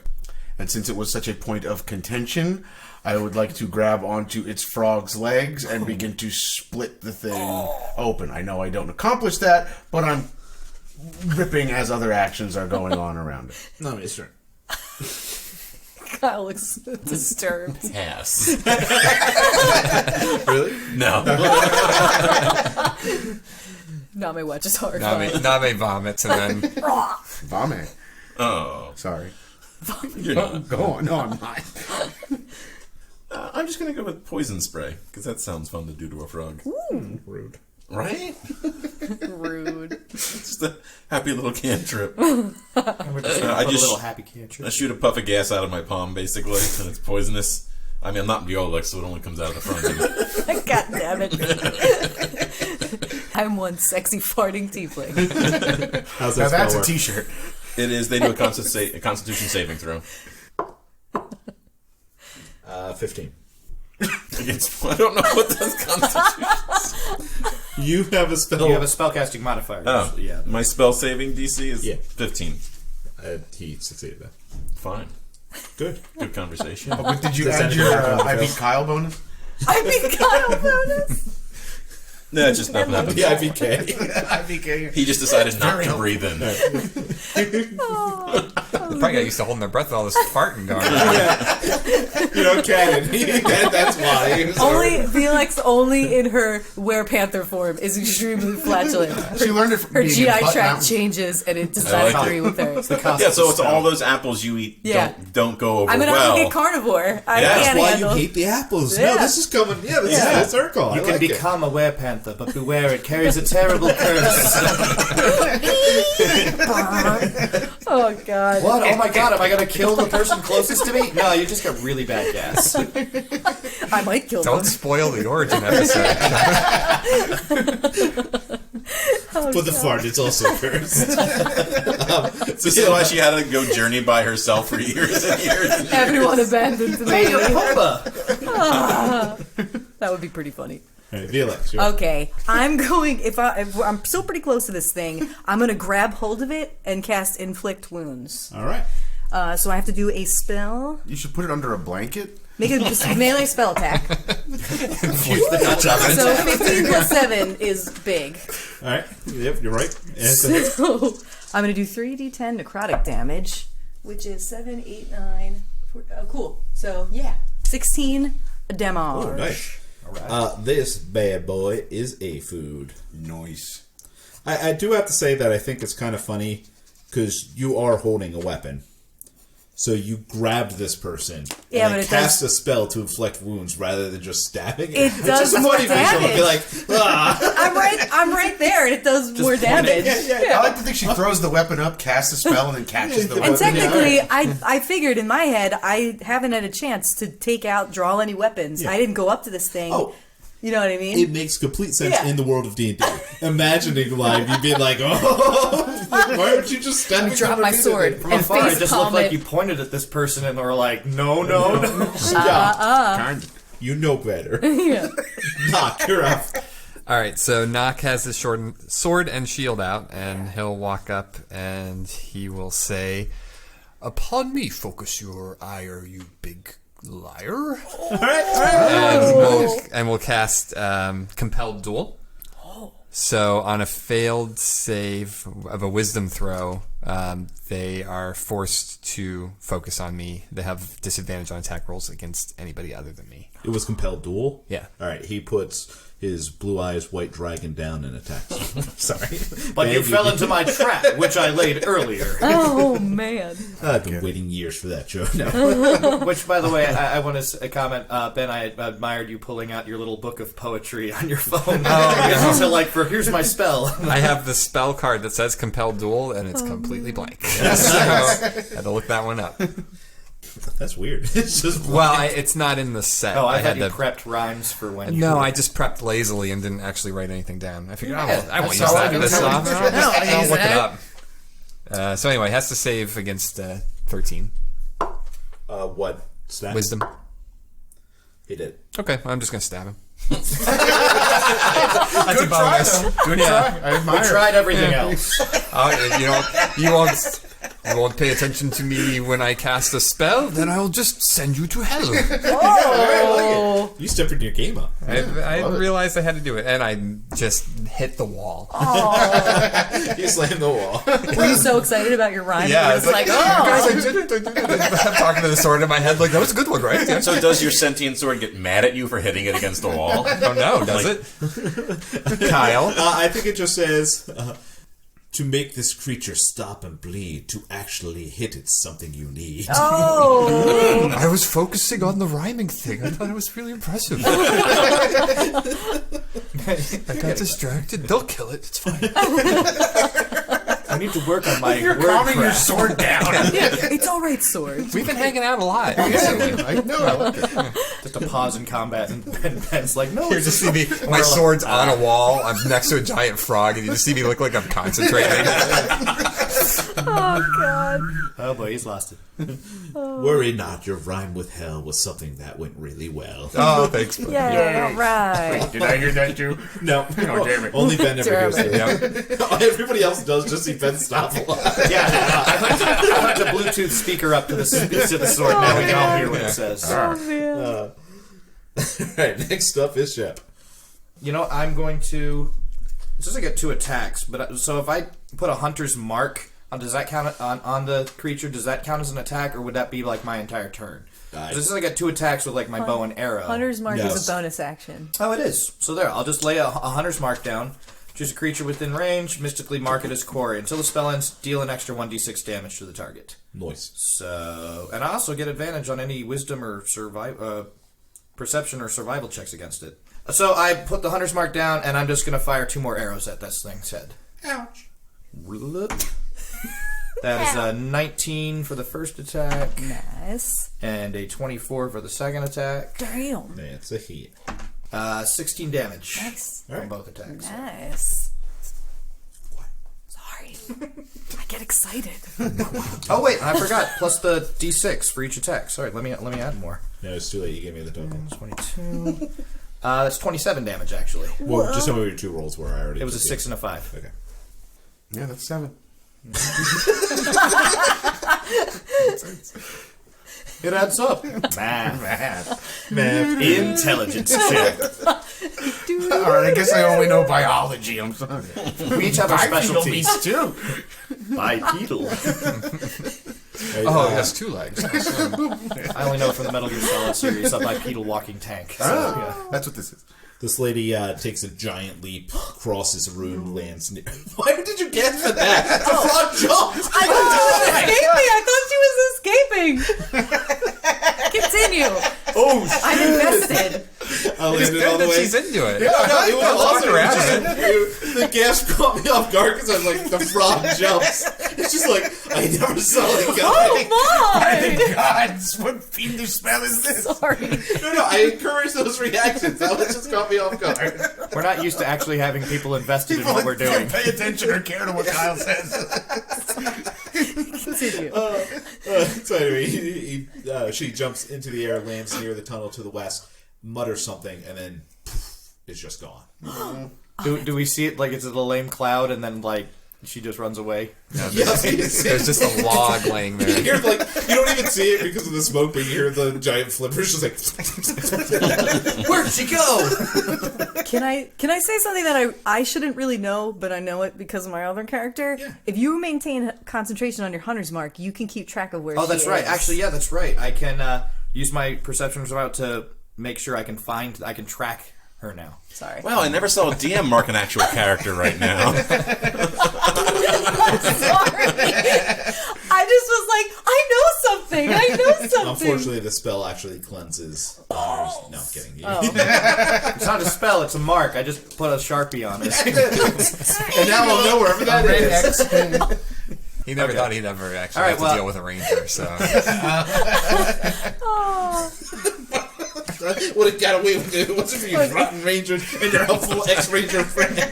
and since it was such a point of contention, I would like to grab onto its frog's legs and begin to split the thing open. I know I don't accomplish that, but I'm ripping as other actions are going on around it. No, it's turn. Kyle looks disturbed. Pass. Really? No. Name watches hard. Name vomits and then Vomit. Oh. Sorry. You're not. Go on. No, I'm not. I'm just going to go with poison spray, because that sounds fun to do to a frog. Rude. Right? Rude. It's just a happy little cantrip. We're just gonna I put just- a little happy cantrip. I shoot a puff of gas out of my palm, basically, and it's poisonous. I mean, I'm not Violexx, so it only comes out of the front. God damn it. I'm one sexy farting tiefling. How's Now that that's spell a work? T-shirt. It is. They do a Constitution saving throw. 15. Against, I don't know what does Constitution. You have a spell. You have a spellcasting modifier. Oh, Yeah. My spell saving DC is Yeah. 15. He succeeded that. Fine. Good. Good conversation. But did you Does add that your happen? I beat Kyle bonus? I mean, Kyle bonus. No, it's just nothing happened. The IVK. IBK. He just decided not very to breathe in. probably got used to holding their breath with all this farting going on. You know, canon. That's why. Only Violexx, only in her were-panther form, is extremely flatulent. She learned it from Her being GI in Butt tract Mountain. changes, and it does not like agree with her. Yeah, so it's all those apples you eat Yeah. don't go over I'm an well. obligate carnivore. I Yeah, can't That's why handle. you hate the apples. Yeah. No, this is coming. Yeah, this is full circle. You I can like it. become a werepanther panther, but beware, it carries a terrible curse. Oh, God. What? Oh my god, am I gonna kill the person closest to me? No, you just got really bad gas. I might kill Don't them. spoil the origin episode. For the fart, it's also cursed. This is why she had to go journey by herself for years and years. Everyone abandoned to me. Hey, you're Pumba! That would be pretty funny. All right, Violexx, you're up. Okay, I'm going. If I'm still pretty close to this thing, I'm gonna grab hold of it and cast Inflict Wounds. All right. So I have to do a spell. You should put it under a blanket. Make a melee spell attack. So 15 plus 7 is big. All right. Yep, you're right. And So I'm gonna do 3d10 necrotic damage, which is 7, 8, 9. Cool. So yeah, 16 damage. oh, nice. This bad boy is a food. Nice. I do have to say that I think it's kind of funny because you are holding a weapon. So you grabbed this person Yeah, and but it cast a spell to inflict wounds rather than just stabbing. It It's does just more funny visual to be like, ah. I'm right there, and it does more damage. I like to think she throws the weapon up, casts a spell, and then catches the weapon. And technically, I figured in my head, I haven't had a chance to draw any weapons. Yeah. I didn't go up to this thing. Oh. You know what I mean? It makes complete sense Yeah. in the world of D&D. Imagining live, you'd be like, oh, why aren't you just standing Drop over my me sword. today? From And afar, it face just palm looked like it. you pointed at this person and were like, no. Yeah. You know better. Yeah. Knock, you're up. All right, so Nock has his sword and shield out, and he'll walk up and he will say, "Upon me focus your ire, you big liar." And we'll cast Compelled Duel. So on a failed save of a wisdom throw, they are forced to focus on me. They have disadvantage on attack rolls against anybody other than me. It was compelled duel? Yeah. All right, he puts his blue eyes white dragon down and attacks. Sorry. But you And fell into my trap, which I laid earlier. Oh, man. I've been waiting years for that joke now. Which, by the way, I want to comment, Ben, I admired you pulling out your little book of poetry on your phone. So, like, here's my spell. I have the spell card that says Compelled Duel, and it's completely blank. So I had to look that one up. That's weird. It's just Well, it's not in the set. Oh, I had had you to. prepped rhymes for when you... No, I just prepped lazily and didn't actually write anything down. I figured, I won't use that's all I that do. this That's off. how I do it. I'll look it that. up. So anyway, has to save against 13. what? Stat? Wisdom. He did. Okay, I'm just going to stab him. Good try, though. Good try. I We admire it. tried everything else. You won't pay attention to me when I cast a spell, then I'll just send you to hell. Oh. You stepped your game up. I realized I had to do it, and I just hit the wall. You slammed the wall. Were you so excited about your rhyme? Yeah, It was like, oh. guys, I did it. I'm talking to the sword in my head like, that was a good one, right? Yeah. So does your sentient sword get mad at you for hitting it against the wall? Oh no, does it? Kyle? I think it just says, to make this creature stop and bleed, to actually hit it something you need. Oh. I was focusing on the rhyming thing. I thought it was really impressive. I got distracted. They'll kill it. It's fine. I need to work on my You're word calming your craft. sword down. It's all right, sword. We've been hanging out a lot recently. I know. I like it. Just a pause in combat, and Ben's like, no, You it's just see me, my sword's on a wall. I'm next to a giant frog, and you just see me look like I'm concentrating. Oh, God. Oh boy, he's lost it. Worry not, your rhyme with hell was something that went really well. Oh, thanks. Bud. Yeah, all right. Did I hear that too? No. Oh, damn it. Only Ben ever hears Damn it. Everybody else does just see Ben stop a lot. Yeah, I hooked the Bluetooth speaker up to the sword. Now we can all hear what it says. Oh, man. Alright, next up is Shep. You know, I'm going to... It says I get 2 attacks, but so if I put a hunter's mark on, does that count on the creature? Does that count as an attack, or would that be like my entire turn? This says I get 2 attacks with like my bow and arrow. Hunter's Mark Yes. is a bonus action. Oh, it is. So there, I'll just lay a hunter's mark down. Choose a creature within range, mystically mark it as quarry. Until the spell ends, deal an extra 1d6 damage to the target. Nice. So, and I also get advantage on any wisdom or perception or survival checks against it. So I put the hunter's mark down, and I'm just going to fire 2 more arrows at this thing's head. Ouch. That is a 19 for the first attack, Nice. and a 24 for the second attack. Damn. That's a hit. 16 damage Nice. from both attacks. Nice. Sorry. I get excited. Oh wait, I forgot. Plus the d6 for each attack. Sorry, let me add more. No, it's too late. You gave me the total. 22. That's 27 damage actually. Well, just tell me what your 2 rolls were. I already. It was a 6 and a 5. Okay. Yeah, that's 7. It adds up. Math. Intelligence check. Alright, I guess I only know biology. I'm sorry. We each have our Bipedal specialties. beasts too. Bipedal. Oh, it has 2 legs. I only know it from the Metal Gear Solid series, a bipedal walking tank. So, yeah. That's what this is. This lady takes a giant leap, crosses the room, lands near. Why did you guess at that? The frog jumped! I thought she was escaping. I thought she was escaping. Continue. Oh, I'm invested. I landed all the That way. she's into it. No, it was awesome. around The gasp caught me off guard because I'm like, the frog jumps. It's just like, I never saw it coming. Oh my! God, what fiendish spell is this? Sorry. No, I encourage those reactions. That one just caught me off guard. we're not used to actually having people invested in what we're doing. Pay attention or care to what Kyle says. Continue. So anyway, she jumps into the air, lands near the tunnel to the west, mutters something, and then poof, it's just gone. Do we see it like it's a lame cloud and then like she just runs away? Yes, There's just a log laying you there. hear like you don't even see it because of the smoke, but you hear the giant flippers just like. Where'd she go? Can I say something that I shouldn't really know, but I know it because of my other character? Yeah. If you maintain concentration on your hunter's mark, you can keep track of where Oh, she that's right. is. Actually, yeah, that's right. I can use my perception about to make sure I can track her now. Sorry. Wow, I never saw a DM mark an actual character right now. Sorry. I just was like, I know something. Unfortunately, the spell actually cleanses. No, I'm kidding. It's not a spell; it's a mark. I just put a Sharpie on it. And now I'll know wherever that is. He never thought he'd ever actually All right, have to well- deal with a ranger, so... Would have got away with it. What's it for you, rotten ranger and your helpful ex-ranger friend? Sorry.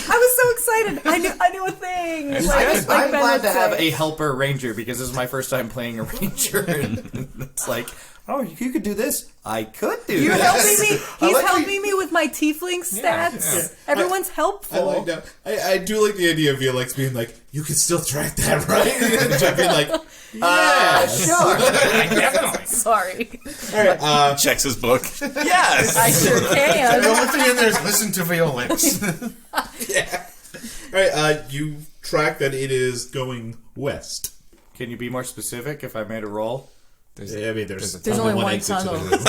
I was so excited. I knew a thing. I'm glad to have a helper ranger because this is my first time playing a ranger, and it's like, oh, you could do this. I could do You're this. helping me. He's like helping me with my tiefling stats. Everyone's helpful. I like that. I do like the idea of Violexx being like, you can still track that, right? And Jeff being like, Sure. Sorry. Checks his book. Yes. I sure The can. only thing in there is listen to Violexx. yeah. All right, you track that it is going west. Can you be more specific if I made a roll? There's only one exit to the tunnel. room.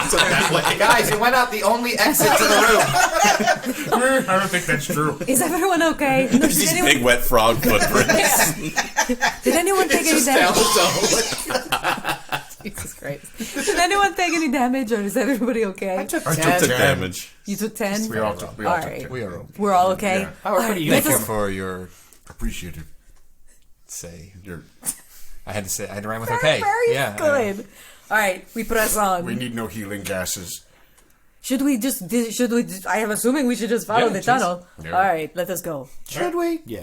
So that way. Guys, you went out the only exit to the room. I don't think that's true. Is everyone okay? No, These big wet frog footprints. Did anyone take any Just down damage? the tunnel. Jesus Christ. Did anyone take any damage, or is everybody okay? I took Took 10. damage. You took 10? We all took 10. We are okay. We're all okay? Yeah. How are you? Thank you for your... Appreciated. Your... I had to rhyme with Very, okay. very Yeah. good. All right, we press on. We need no healing gases. Should we just, I am assuming we should just follow the tunnel. Yeah. All right, let us go. Should we? Yeah.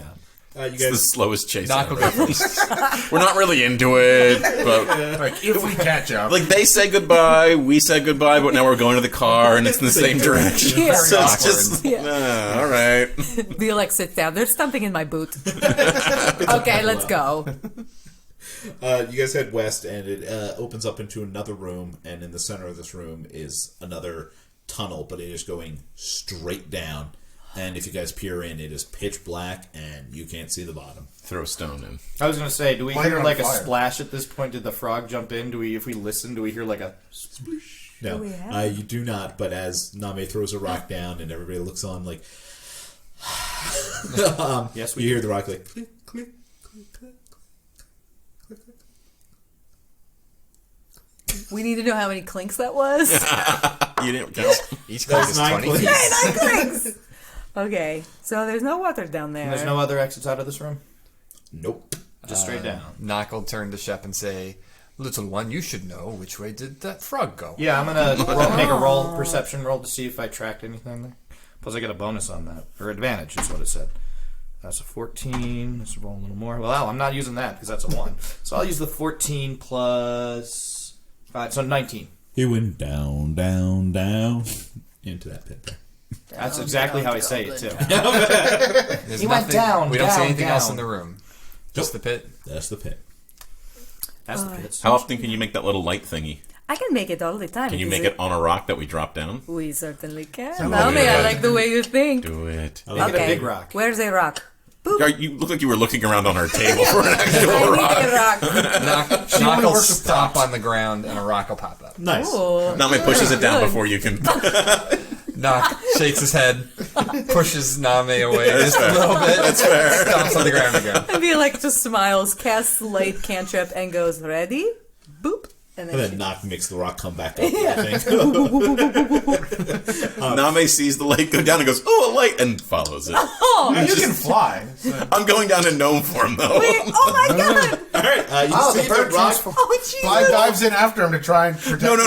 You It's the guys, slowest chase Knock ever. will go first. We're not really into it, but Like, if we catch up. like they said goodbye, we said goodbye, but now we're going to the car and it's in the same direction. Yeah. So it's Awkward. just Yeah. all right. Violexx sits down. There's something in my boot. Okay, let's go. you guys head west, and it opens up into another room, and in the center of this room is another tunnel, but it is going straight down. And if you guys peer in, it is pitch black, and you can't see the bottom. Throw a stone in. I was gonna say, do we Light it hear on like a fire. splash at this point? Did the frog jump in? If we listen, do we hear like a splish? No, Do we have you do not. But as Namee throws a rock down, and everybody looks on, like, Yes, you hear the rock like click, click, click, click, click, click, click. We need to know how many clinks that was. You didn't count. Each clink is 20 feet. Hey, 9 clinks! Okay, so there's no water down there. And there's no other exits out of this room? Nope. Just straight down. Nock will turn to Shep and say, "Little one, you should know which way did that frog go." Yeah, I'm gonna make a perception roll to see if I tracked anything there. Plus I get a bonus on that. Or advantage is what it said. That's a 14. Let's roll a little more. Well, I'm not using that because that's a 1. So I'll use the 14 plus 5. So 19. He went down, down, down into that pit there. That's exactly how I say it, too. There's He went down, We don't see down, anything else down. in the room. Just the pit. That's the pit. That's the pits. How often can you make that little light thingy? I can make it all the time. Can you Is make it on a rock that we drop down? We certainly can. So Namee, I good. like the way you think. Do it. Make it a big rock. Where's a rock? You look like you were looking around on our table for an actual I rock. need a rock. Nock will stomp on the ground and a rock will pop up. Nice. Ooh. Name pushes it down Good. before you can. Nock shakes his head, pushes Namee away just a fair. little bit. That's fair. Stomps on the ground again. I feel like just smiles, casts light cantrip, and goes, ready? Boop. And And then then Knock makes the rock come back up. I think. Name sees the light go down and goes, "Oh, a light!" and follows it. You can fly. So. I'm going down in gnome form though. wait, oh my god! All right. You see the rock. Oh Jesus! Blag dives in after him to try and protect No.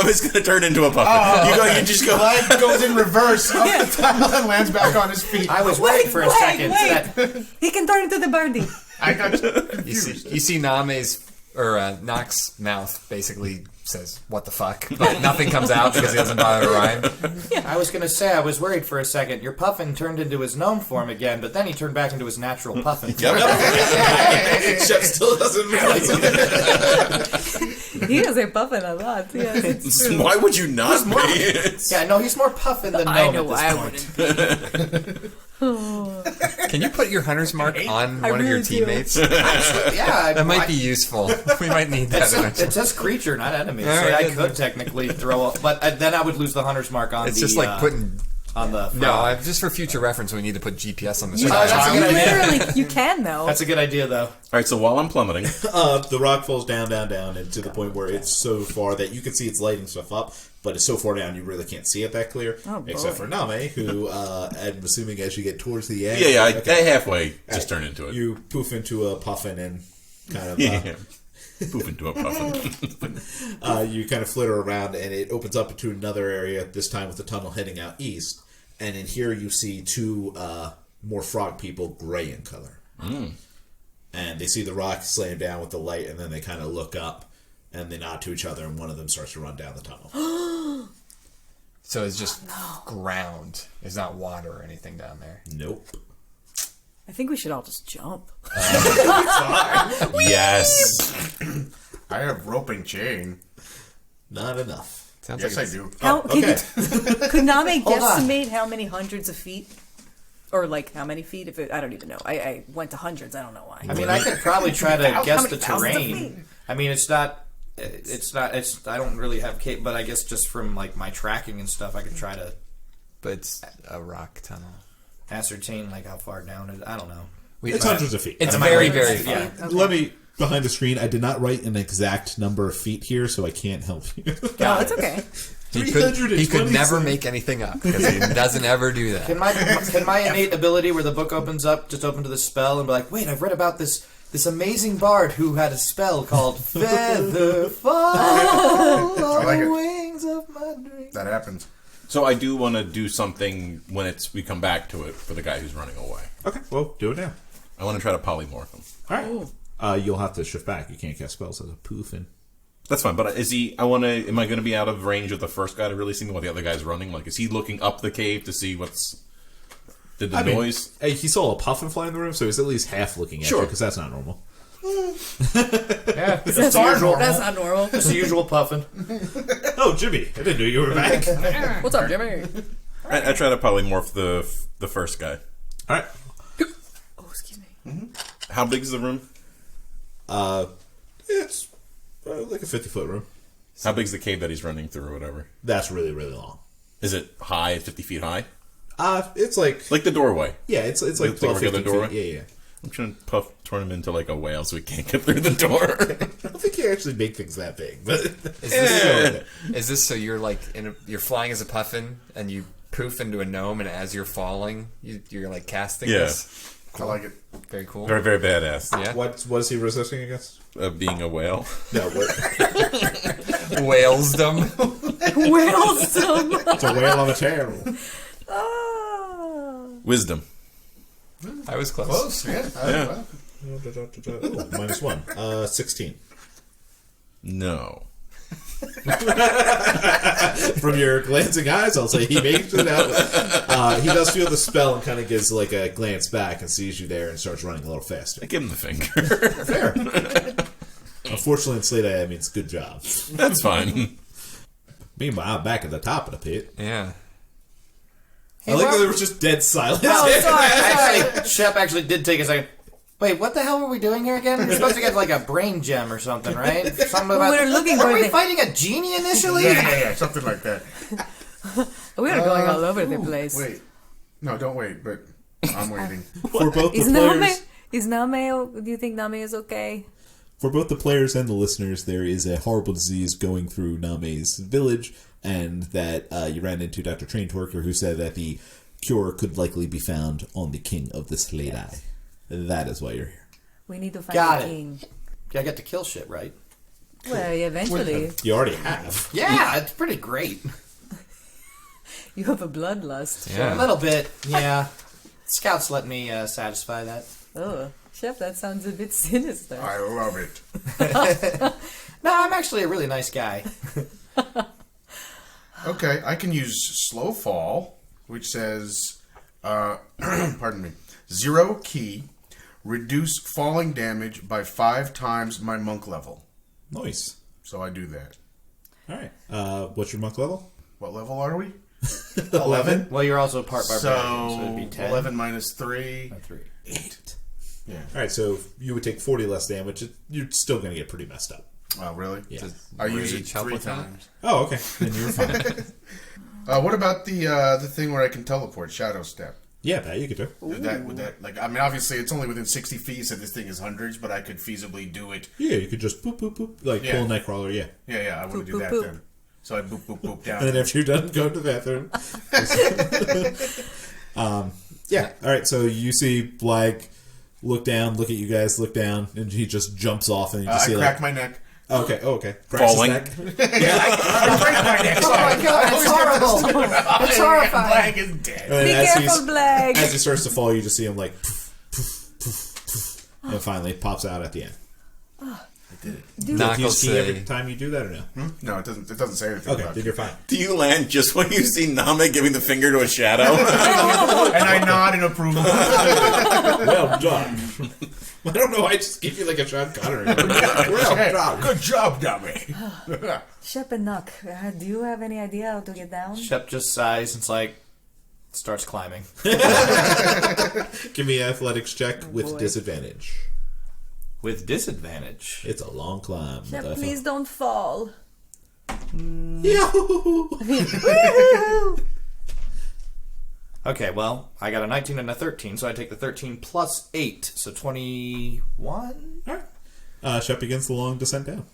Name's gonna turn into a puppet. You just go. Blag goes in reverse up the tile and lands back on his feet. I was waiting for a second. That, He can turn into the birdie. I got You see Name's, or Nock's mouth basically says, "What the fuck?" But nothing comes out because he doesn't bother to rhyme. I was gonna say I was worried for a second. Your puffin turned into his gnome form again, but then he turned back into his natural puffin. Shep still doesn't realize it. He is a puffin a lot. Yes, it's true. Why would you not be? Yeah, no, he's more puffin than gnome I know at this I point. wouldn't. Can you put your hunter's mark on I one of your really do. teammates? Yeah, That might be useful. We might need that eventually. It says creature, not enemy. All So right, I good. could technically throw a... But then I would lose the hunter's mark on It's the... just like putting... on the... No, frog. just for future reference, we need to put GPS on the You, side. that's a you good idea. literally, you can though. That's a good idea, though. All right, so while I'm plummeting, The rock falls down, down, down, and to the point where it's so far that you can see it's lighting stuff up, but it's so far down you really can't see it that clear. Oh, boy. Except for Name, who I'm assuming as you get towards the end, I okay, halfway just turn into it. you poof into a puffin and kind of Poof into a puffin. you kind of flitter around, and it opens up into another area. This time with the tunnel heading out east, and in here you see two more frog people, gray in color, and they see the rock slam down with the light, and then they kind of look up. And they nod to each other, and one of them starts to run down the tunnel. So it's just ground. There's not water or anything down there. Nope. I think we should all just jump. Yes. I have rope and chain. Not enough. Sounds Yes, like I do. How okay. could Namee Hold on. guesstimate how many hundreds of feet? Or like how many feet? If it, I don't even know. I went to hundreds. I don't know why. I mean, I could probably try to How guess many the thousands of terrain. feet? I mean, it's not... I don't really have but I guess just from like my tracking and stuff, I could try to but it's a rock tunnel. ascertain like how far down it. I don't know. It's hundreds of feet. It's Am I very, right? very Yeah. far. Let me, behind the screen, I did not write an exact number of feet here, so I can't help you. No, it's okay. He could 327. never make anything up because he doesn't ever do that. Can my innate ability where the book opens up just open to the spell and be like, wait, I've read about this amazing bard who had a spell called Feather Fall on like the it. wings of my dream. That happens. So I do want to do something when we come back to it for the guy who's running away. Okay, well, do it now. I want to try to polymorph him. All right. You'll have to shift back. You can't cast spells as a poof and... That's fine, but am I going to be out of range of the first guy to really see me while the other guy's running? Like, is he looking up the cave to see did the noise? Hey, he saw a puffin fly in the room, so he's at least half looking at you, because that's not normal. Yeah, That's the usual. That's not normal. It's the usual puffin. Oh, Jimmy, I didn't know you were back. What's up, Jimmy? I try to polymorph the first guy. All right. Oh, excuse me. How big is the room? It's like a 50-foot room. How big is the cave that he's running through or whatever? That's really, really long. Is it high, 50 feet high? It's like... Like the doorway. Yeah, it's like Like 12, the 15 doorway? feet. Yeah, yeah. I'm trying to turn him into like a whale so he can't get through the door. I don't think you actually make things that big, but Is this so you're like you're flying as a puffin and you poof into a gnome, and as you're falling, you're like casting this? I like it. Very cool. Very, very badass. Yeah. what is he resisting against? Being a whale. No, Whalesdom. Whalesome. it's a whale on a tail. Oh. Wisdom. I was close. Close, yeah. Yeah. Oh, -1. 16. No. From your glancing eyes, I'll say he makes it out. He does feel the spell and kind of gives like a glance back and sees you there and starts running a little faster. I give him the finger. Fair. Unfortunately, in Slate that means good job. That's fine. Meanwhile, back at the top of the pit. Yeah. I like that there was just dead silence. Oh, sorry. Actually, Shep actually did take a second. Wait, what the hell were we doing here again? We're supposed to get like a brain gem or something, right? Something about. We're looking for Were we the- fighting a genie initially? Yeah, something like that. We are going all over the place. Wait. No, don't wait, but I'm waiting. For both the Is players, Namee? Do you think Namee is okay? for both the players and the listeners, there is a horrible disease going through Name's village, and that you ran into Dr. Train Torker, who said that the cure could likely be found on the King of the Slate Eye. That is why you're here. We need to find Got the it. king. I get to kill shit, right? Well, eventually. You already have. Yeah, it's pretty great. You have a bloodlust. A Yeah. little bit, yeah. Scouts let me satisfy that. Oh, Chef, that sounds a bit sinister. I love it. No, I'm actually a really nice guy. Okay, I can use Slow Fall, which says, pardon me, 0 key, reduce falling damage by 5 times my monk level. Nice. So I do that. All right. What's your monk level? What level are we? 11. Well, you're also part barbarian, so So, it'd be 10. 11 minus 3. 8. Yeah. All right, so you would take 40 less damage. You're still going to get pretty messed up. Oh, really? Yeah. Does I use it rage help 3 with that? times. Oh, okay. Then you're fine. What about the thing where I can teleport, Shadow Step? Yeah, that you could do. Would that, like, I mean, obviously it's only within 60 feet, so this thing is hundreds, but I could feasibly do it. Yeah, you could just boop, boop, boop. Like Yeah. pull a Nightcrawler, yeah. Yeah, I want Boop, to do boop, that boop. then. So I boop, boop, boop down. And then after you're done, go to the bathroom. Yeah, all right, so you see Blag look down, look at you guys, look down, and he just jumps off, and you just I see crack like... my neck. Okay, Cracks his Falling. neck. I break my neck. Oh my god, it's horrible! It's horrifying! Blag is dead. And then Be as careful, Blag! As he starts to fall, you just see him like poof, poof, poof, poof, and finally pops out at the end. Knock Do you will ski every say, time you do that or no? No, it doesn't say anything Okay, about then it. you're fine. Do you land just when you see Namee giving the finger to a shadow? And I nod in approval. Well done. I don't know. I just gave you like a Sean Connery. Well done. Good job, dummy. Shep and Nook, do you have any idea how to get down? Shep just sighs and it's like, starts climbing. Give me an athletics check with boy. disadvantage. With disadvantage. It's a long climb. Shep, motherfucker. please don't fall. Yahoo! Okay, well, I got a 19 and a 13, so I take the 13 plus 8, so 21? All right. Shep begins the long descent down.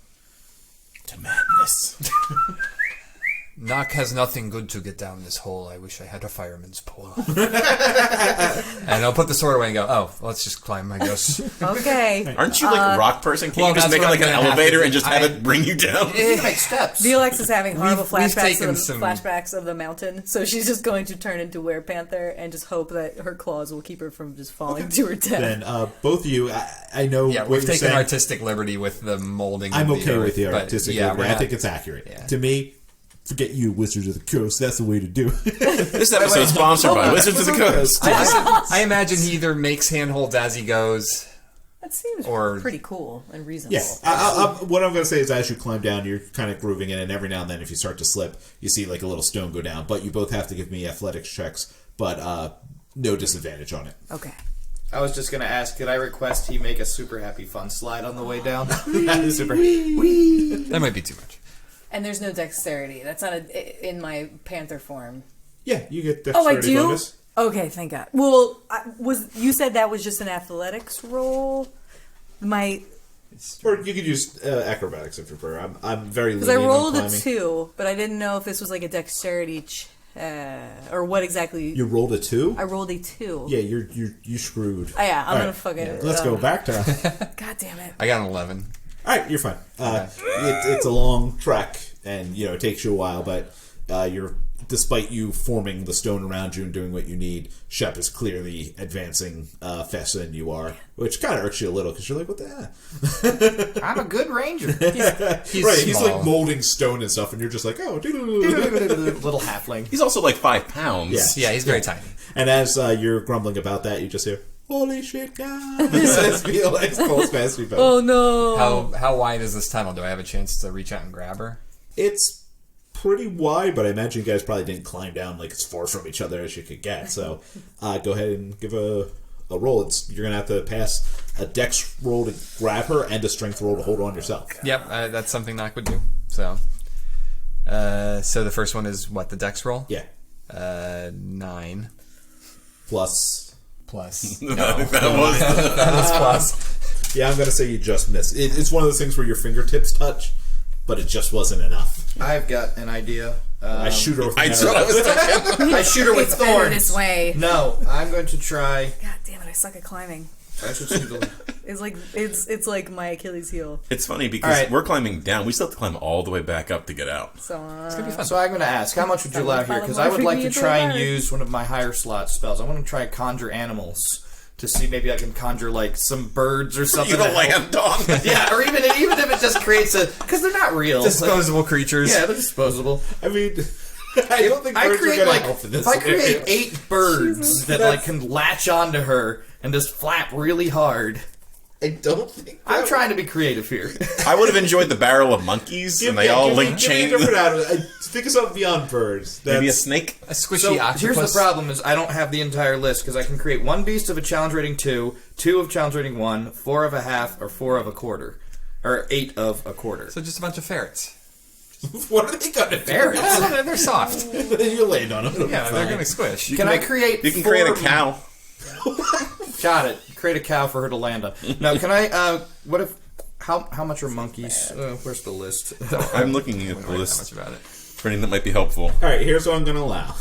To madness. Knock has nothing good to get down this hole. I wish I had a fireman's pole. And I'll put the sword away and go, oh, let's just climb, I guess. Okay. Aren't you like a rock person? Can't well, you just that's make it what like I'm an gonna have to elevator do. and just have it bring you down? You can make steps. Violexx is having horrible We've flashbacks taken flashbacks of the mountain, so she's just going to turn into Werepanther and just hope that her claws will keep her from just falling to her death. Then both of you, I know Yeah, what we've you're taken saying. artistic liberty with the molding. I'm of the okay earth, with the but artistic yeah, liberty. we're I not- think it's accurate. Yeah. To me, forget you, Wizards of the Coast. That's the way to do it. This episode is sponsored by Wizards of the Coast. I imagine he either makes handholds as he goes. That seems Or- pretty cool and reasonable. Yeah. What I'm going to say is as you climb down, you're kind of grooving in, and every now and then if you start to slip, you see like a little stone go down. But you both have to give me athletics checks, but no disadvantage on it. Okay. I was just going to ask, could I request he make a super happy fun slide on the way down? Super. Whee! That might be too much. And there's no dexterity. That's not in my panther form. Yeah, you get Oh, I dexterity do? bonus. Okay, thank God. Well, you said that was just an athletics roll? Or you could use acrobatics if you prefer. I'm very lenient Because I rolled on a climbing. 2, but I didn't know if this was like a dexterity or what exactly. You rolled a 2? I rolled a 2. Yeah, you screwed. Oh, yeah, I'm All gonna right. fucking. Let's go back to. God damn it. I got an 11. All right, you're fine. It's a long trek, and it takes you a while, but despite you forming the stone around you and doing what you need, Shep is clearly advancing faster than you are, which kind of irks you a little because you're like, what the? I'm a good ranger. He's small. like molding stone and stuff, and you're just like, oh, Little halfling. He's also like 5 pounds. Yeah. Yeah, he's very tiny. And as you're grumbling about that, you just hear, "Holy shit, God!" Says Violexx pulls past you. Oh no. How wide is this tunnel? Do I have a chance to reach out and grab her? It's pretty wide, but I imagine you guys probably didn't climb down like as far from each other as you could get. So go ahead and give a roll. You're gonna have to pass a dex roll to grab her and a strength roll to hold on yourself. Yep, that's something Knock would do. So the first one is what, the dex roll? Yeah. 9 Plus. no. That was That was plus. Yeah, I'm gonna say you just missed. It's one of those things where your fingertips touch, but it just wasn't enough. I've got an idea. I shoot her with an That's what arrow. I was thinking. I shoot her with It's better thorns. this way. No, I'm going to try. God damn it! I suck at climbing. I should see the. It's like my Achilles heel. It's funny because All right. we're climbing down. We still have to climb all the way back up to get out. So It's gonna be fun. So I'm going to ask, how much would you allow here? Because I would like to try and use one of my higher slot spells. I want to try conjure animals to see maybe I can conjure like some birds or something. You to to help. land on. Yeah, or even if it just creates a, because they're not real. Disposable creatures. Yeah, they're disposable. I mean, I don't think I birds are create gonna like help in this. if I create area. 8 birds that like can latch onto her and just flap really hard. I don't think. I'm trying to be creative here. I would have enjoyed the barrel of monkeys, and they all link Give me chain. a different animal. Think of something beyond birds. Maybe a That's- snake. A squishy So octopus. here's the problem: is I don't have the entire list because I can create 1 beast of a challenge rating 2, 2 of challenge rating 1, 4 of a half, or 4 of a quarter, or 8 of a quarter. So just a bunch of ferrets. What are they gonna do? Ferrets? They're soft. You land on them. Yeah, they're gonna squish. Can I create? You can create a 4 cow. Got it. Create a cow for her to land on. Now, can I? What if? How much are monkeys? Where's the list? I'm looking at the Not much list about it. for anything that might be helpful. All right, here's what I'm gonna allow.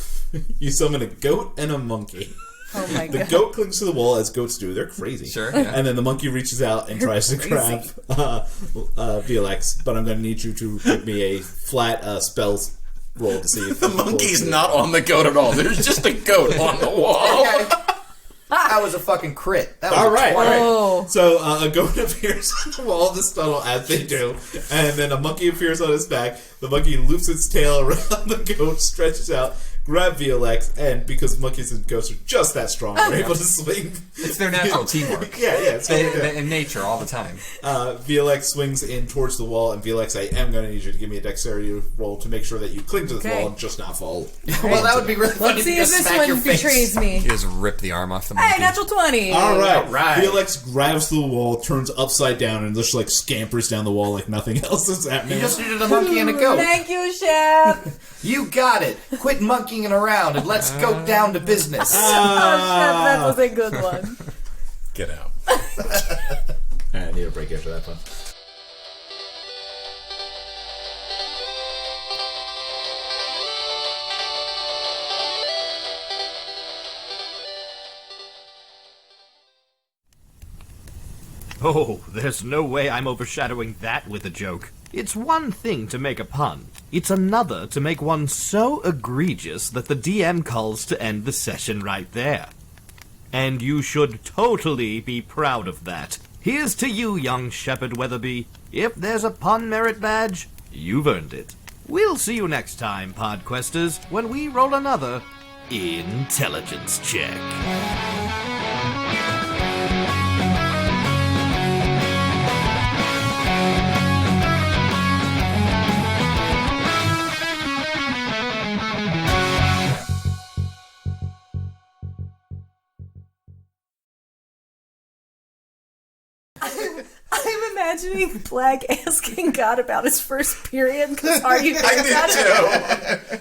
You summon a goat and a monkey. oh my The god. goat clings to the wall as goats do. They're crazy. Sure. Yeah. And then the monkey reaches out and tries to grab Violexx, but I'm going to need you to give me a flat spells roll to see if The monkey's not on the goat at all. There's just a goat on the wall. That was a fucking crit. That was All right, a all 20. right. Oh. So a goat appears on the wall of this tunnel, as they do, and then a monkey appears on his back. The monkey loops its tail around the goat, stretches out, grab Violexx, and because monkeys and goats are just that strong, they're able to swing. It's their natural teamwork. Yeah. It's In nature, all the time. Violexx swings in towards the wall, and Violexx, I am going to need you to give me a dexterity roll to make sure that you cling to this Okay. wall and just not fall. Well, that would be really funny Let's to see if just this smack your one face. betrays me. You just rip the arm off the monkey. Hey, natural 20. All right. All right. Violexx grabs the wall, turns upside down, and just like scampers down the wall like nothing else is happening. You just needed a monkey and a goat. Thank you, Chef. You got it. Quit monkeying around and let's go down to business. Oh, Chef, that was a good one. Get out. I need a break after that one. Oh, there's no way I'm overshadowing that with a joke. It's one thing to make a pun. It's another to make one so egregious that the DM calls to end the session right there. And you should totally be proud of that. Here's to you, young Shepherd Weatherby. If there's a pun merit badge, you've earned it. We'll see you next time, Podquesters, when we roll another intelligence check. I'm imagining Blag asking God about his first period because are you thinking about it?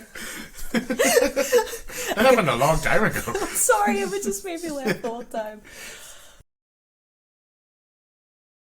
That happened a long time ago. Sorry, it just made me laugh the whole time.